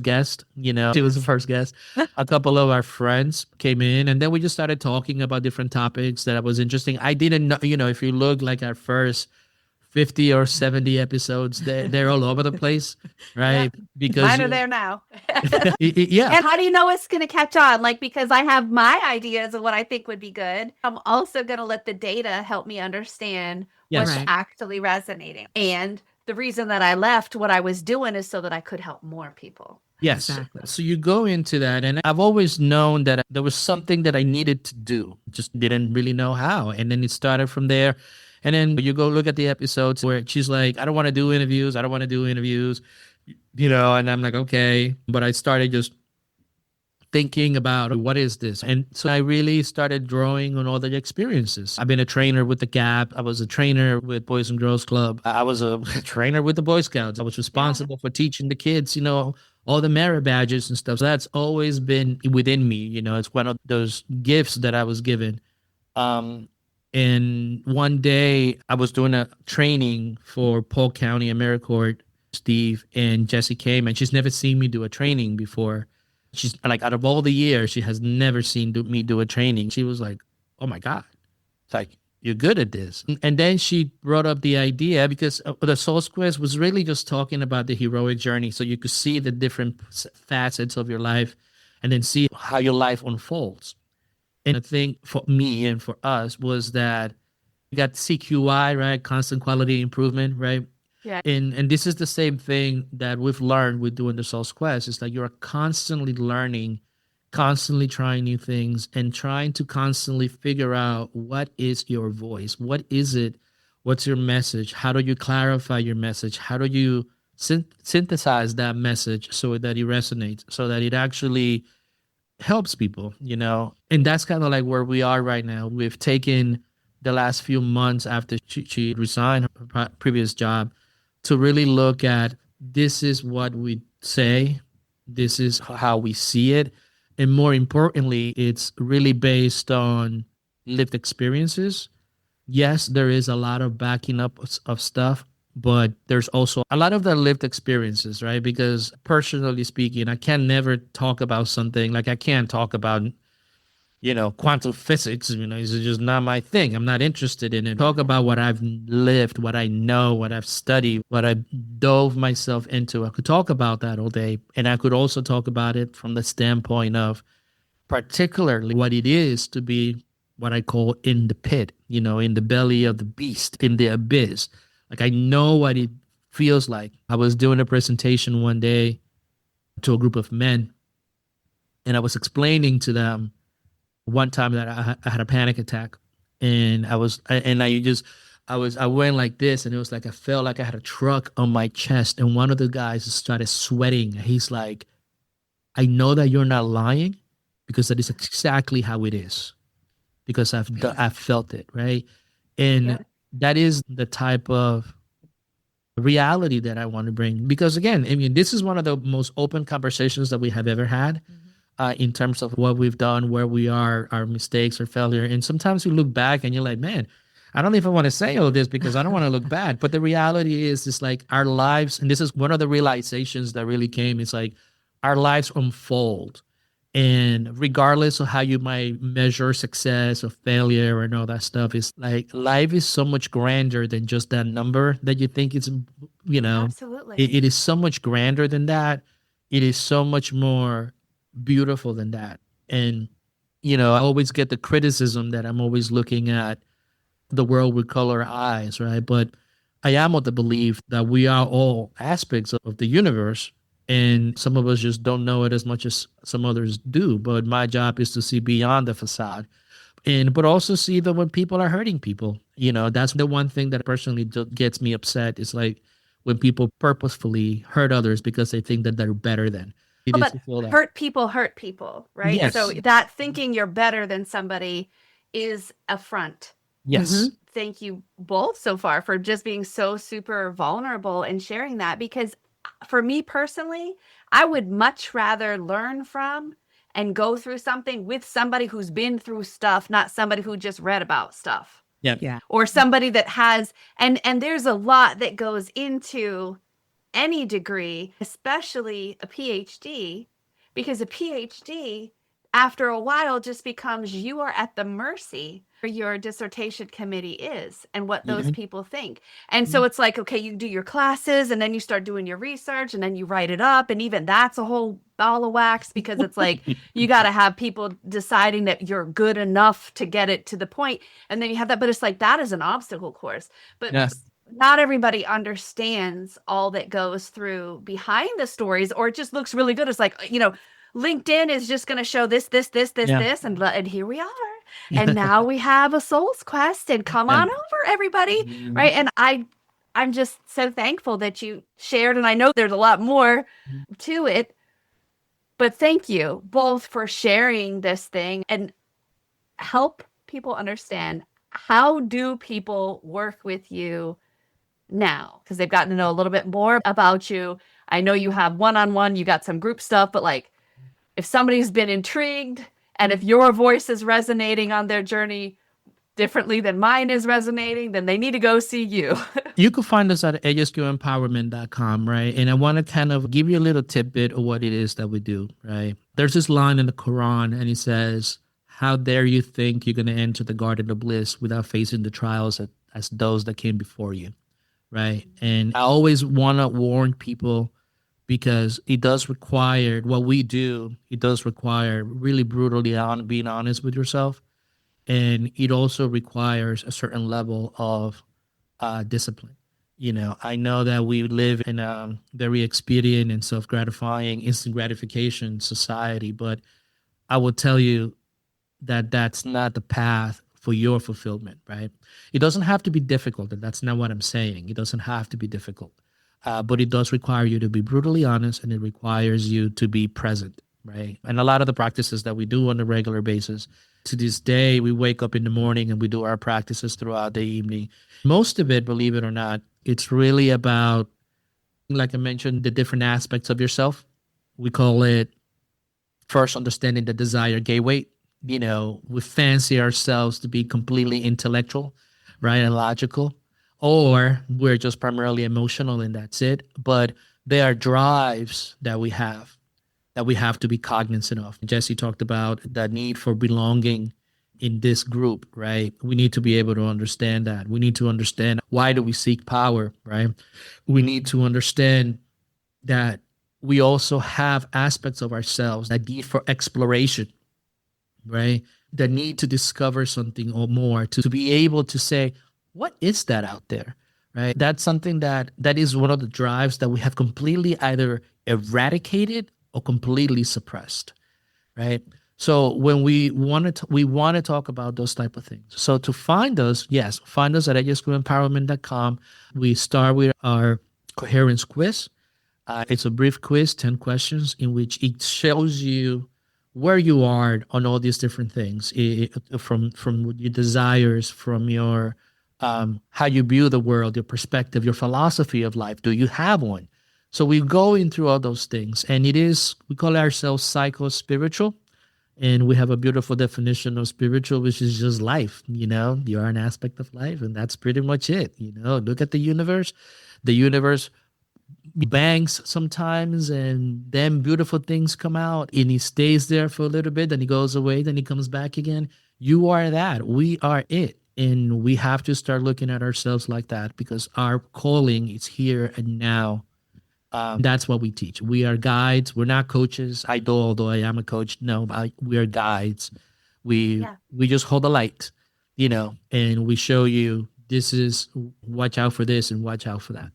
guest, she was the first guest. A couple of our friends came in, and then we just started talking about different topics that was interesting. I didn't know, if you look like our first 50 or 70 episodes, they're all over the place, right? Yeah. Because Mine are there now. yeah. And how do you know it's going to catch on? Like, because I have my ideas of what I think would be good. I'm also going to let the data help me understand Yes. what's Right. actually resonating. And the reason that I left what I was doing is so that I could help more people. Yes. Exactly. So you go into that, and I've always known that there was something that I needed to do, just didn't really know how. And then it started from there. And then you go look at the episodes where she's like, I don't want to do interviews. And I'm like, okay. But I started just thinking about what is this? And so I really started drawing on all the experiences. I've been a trainer with the Gap. I was a trainer with Boys and Girls Club. I was a trainer with the Boy Scouts. I was responsible for teaching the kids, all the merit badges and stuff. So that's always been within me. It's one of those gifts that I was given. And one day I was doing a training for Polk County AmeriCorps. Steve and Jessie came, and she's never seen me do a training before. She's like, out of all the years, she has never seen me do a training. She was like, oh my God, it's like, you're good at this. And then she brought up the idea, because the Soul's Quest was really just talking about the heroic journey. So you could see the different facets of your life and then see how your life unfolds. And the thing for me and for us was that we got CQI, right? Constant quality improvement, right? Yeah. And this is the same thing that we've learned with doing the Soul's Quest. It's like you're constantly learning, constantly trying new things, and trying to constantly figure out what is your voice. What is it? What's your message? How do you clarify your message? How do you synthesize that message so that it resonates, so that it actually helps people, And that's kind of like where we are right now. We've taken the last few months after she resigned her previous job to really look at, this is what we say, this is how we see it. And more importantly, it's really based on lived experiences. Yes, there is a lot of backing up of stuff, but there's also a lot of the lived experiences, right? Because personally speaking, I can never talk about something like I can't talk about quantum physics, it's just not my thing. I'm not interested in it. Talk about what I've lived, what I know, what I've studied, what I dove myself into. I could talk about that all day. And I could also talk about it from the standpoint of particularly what it is to be what I call in the pit, in the belly of the beast, in the abyss. Like, I know what it feels like. I was doing a presentation one day to a group of men, and I was explaining to them one time that I had a panic attack, and I went like this, and it was like I felt like I had a truck on my chest, and one of the guys started sweating. He's like, I know that you're not lying, because that is exactly how it is, because I've felt it, right? And that is the type of reality that I want to bring, because again, this is one of the most open conversations that we have ever had. In terms of what we've done, where we are, our mistakes or failure. And sometimes you look back and you're like, man, I don't even want to say all this because I don't want to look bad. But the reality is, it's like our lives, and this is one of the realizations that really came, it's like our lives unfold. And regardless of how you might measure success or failure and all that stuff, it's like life is so much grander than just that number that you think it's, Absolutely. It is so much grander than that. It is so much more beautiful than that. And I always get the criticism that I'm always looking at the world with color eyes, right? But I am of the belief that we are all aspects of the universe, and some of us just don't know it as much as some others do. But my job is to see beyond the facade, but also see that when people are hurting people, that's the one thing that personally gets me upset. Is like when people purposefully hurt others because they think that they're better than. It is But to feel that. hurt people, right? Yes. So that thinking you're better than somebody is a front. Yes. Thank you both so far for just being so super vulnerable and sharing that, because for me personally, I would much rather learn from and go through something with somebody who's been through stuff, not somebody who just read about stuff. Yeah. Yeah. Or somebody that has, and there's a lot that goes into any degree, especially a PhD, because a PhD, after a while, just becomes you are at the mercy for your dissertation committee is and what those Mhm. people think. And so it's like, okay, you do your classes and then you start doing your research and then you write it up. And even that's a whole ball of wax, because it's like you got to have people deciding that you're good enough to get it to the point. And then you have that, but it's like that is an obstacle course. But Yes. not everybody understands all that goes through behind the stories, or it just looks really good. It's like, LinkedIn is just going to show this, Yeah. this, and here we are. And now we have a Soul's Quest, and come Yeah. on over, everybody. Mhm. Right. And I'm just so thankful that you shared. And I know there's a lot more to it, but thank you both for sharing this thing and help people understand, how do people work with you now, because they've gotten to know a little bit more about you. I know you have one-on-one, you got some group stuff, but like if somebody's been intrigued and if your voice is resonating on their journey differently than mine is resonating, then they need to go see you. You can find us at asqempowerment.com, right? And I want to kind of give you a little tidbit of what it is that we do, right? There's this line in the Quran, and it says, how dare you think you're going to enter the garden of bliss without facing the trials as those that came before you, right? And I always want to warn people, because it does require what we do. It does require really brutally being honest with yourself. And it also requires a certain level of discipline. I know that we live in a very expedient and self-gratifying, instant gratification society, but I will tell you that that's not the path for your fulfillment, right? It doesn't have to be difficult, and that's not what I'm saying. It doesn't have to be difficult, but it does require you to be brutally honest, and it requires you to be present, right? And a lot of the practices that we do on a regular basis, to this day, we wake up in the morning and we do our practices throughout the evening. Most of it, believe it or not, it's really about, like I mentioned, the different aspects of yourself. We call it first understanding the desire gateway. We fancy ourselves to be completely intellectual, right, and logical, or we're just primarily emotional and that's it. But there are drives that we have to be cognizant of. Jessie talked about the need for belonging in this group, right? We need to be able to understand that. We need to understand, why do we seek power, right? We need to understand that we also have aspects of ourselves, that need for exploration, right? The need to discover something or more, to be able to say, what is that out there, right? That's something that is one of the drives that we have completely either eradicated or completely suppressed, right? So when we want to talk about those type of things. So to find us, yes, find us at asqempowerment.com. We start with our coherence quiz. It's a brief quiz, 10 questions, in which it shows you where you are on all these different things, from your desires, from your how you view the world, your perspective, your philosophy of life. Do you have one? So we go in through all those things, and we call ourselves psycho-spiritual, and we have a beautiful definition of spiritual, which is just life. You are an aspect of life, and that's pretty much it. Look at the universe. The universe bangs sometimes, and then beautiful things come out, and he stays there for a little bit, then he goes away, then he comes back again. You are that. We are it. And we have to start looking at ourselves like that, because our calling is here and now. That's what we teach. We are guides. We're not coaches. Although I am a coach. No, we are guides. We just hold the light, and we show you, this is, watch out for this and watch out for that.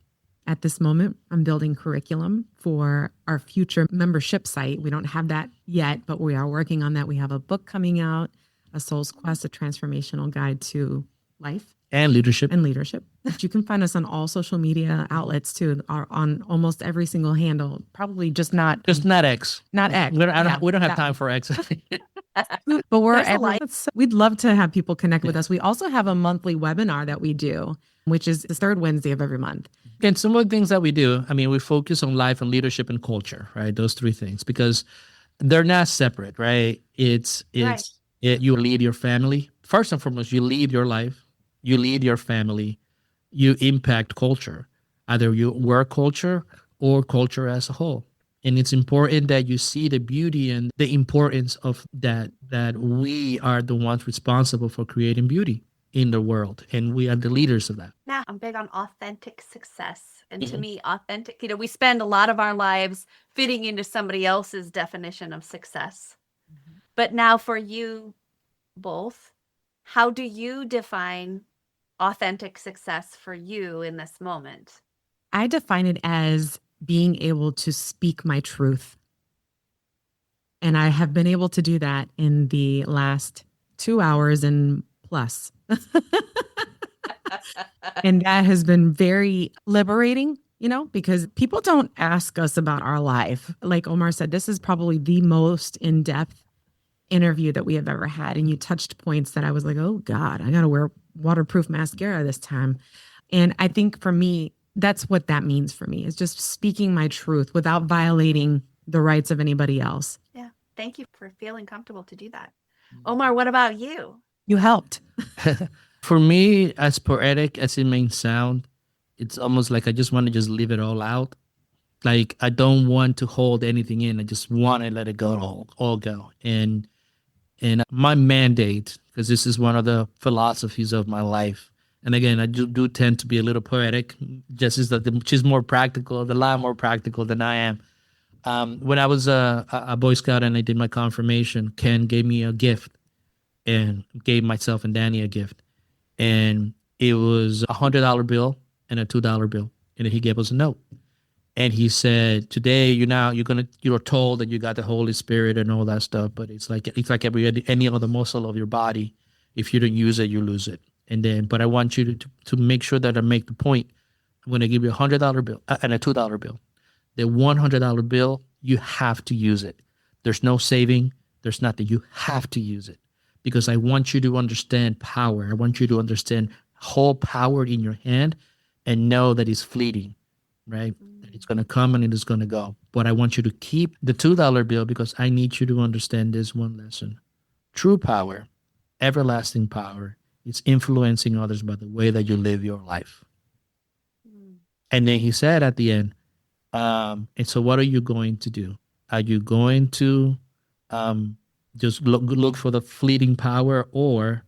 At this moment, I'm building curriculum for our future membership site. We don't have that yet, but we are working on that. We have a book coming out, A Soul's Quest, a transformational guide to life And leadership. and leadership. You can find us on all social media outlets too, are on almost every single handle. Probably just not Just not X. X. We don't have Yeah. time for X. But we're There's a every, lot. we'd love to have people connect with us. We also have a monthly webinar that we do, which is the third Wednesday of every month. And some of the things that we do, I mean, we focus on life and leadership and culture, right? Those three things, because they're not separate, right? You lead your family. First and foremost, you lead your life, you lead your family, you impact culture, either your work culture or culture as a whole. And it's important that you see the beauty and the importance of that we are the ones responsible for creating beauty in the world. And we are the leaders of that. Now, I'm big on authentic success. And to Mhm. me, authentic, we spend a lot of our lives fitting into somebody else's definition of success. But now for you both, how do you define authentic success for you in this moment? I define it as being able to speak my truth. And I have been able to do that in the last 2 hours and plus. And that has been very liberating, because people don't ask us about our life. Like Omar said, this is probably the most in-depth interview that we have ever had. And you touched points that I was like, oh God, I got to wear waterproof mascara this time. And I think for me, that's what that means for me, is just speaking my truth without violating the rights of anybody else. Yeah. Thank you for feeling comfortable to do that. Omar, what about you? You helped. For me, as poetic as it may sound, it's almost like I just want to just leave it all out. Like, I don't want to hold anything in. I just want to let it go, all go. And my mandate, because this is one of the philosophies of my life. And again, I do tend to be a little poetic, just as that she's more practical, a lot more practical than I am. When I was a Boy Scout and I did my confirmation, Ken gave me a gift and gave myself and Danny a gift. And it was $100 bill and a $2 bill. And he gave us a note. And he said, today you're told that you got the Holy Spirit and all that stuff, but it's like any other muscle of your body. If you don't use it, you lose it. But I want you to make sure that I make the point. I'm going to give you $100 bill and a $2 bill. The $100 bill, you have to use it. There's no saving. There's nothing. You have to use it, because I want you to understand power. I want you to understand hold power in your hand and know that it's fleeting, right? That it's going to come and it is going to go. But I want you to keep the $2 bill, because I need you to understand this one lesson. True power, everlasting power, is influencing others by the way that you live your life. And then he said at the end, and so what are you going to do? Are you going to just look for the fleeting power, or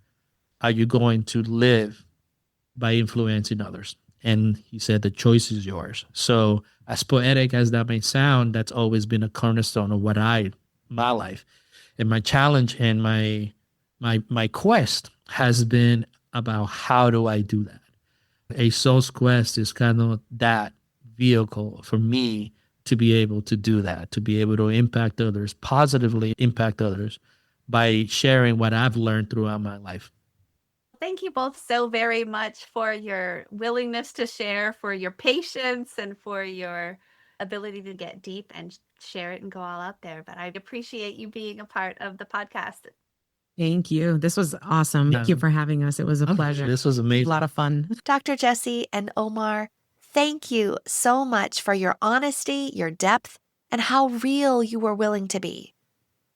are you going to live by influencing others? And he said the choice is yours. So as poetic as that may sound, that's always been a cornerstone of my life. And my challenge and my quest has been about, how do I do that? A soul's quest is kind of that vehicle for me to be able to do that, to be able to impact others, positively impact others by sharing what I've learned throughout my life. Thank you both so very much for your willingness to share, for your patience, and for your ability to get deep and share it and go all out there. But I appreciate you being a part of the podcast. Thank you. This was awesome. Thank you for having us. It was a pleasure. This was amazing. A lot of fun. Dr. Jessie and Omar, thank you so much for your honesty, your depth, and how real you were willing to be.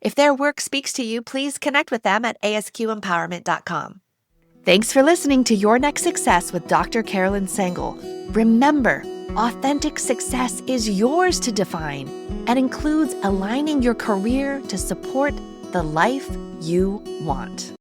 If their work speaks to you, please connect with them at asqempowerment.com. Thanks for listening to Your Next Success with Dr. Carolyn Sangal. Remember, authentic success is yours to define and includes aligning your career to support the life you want.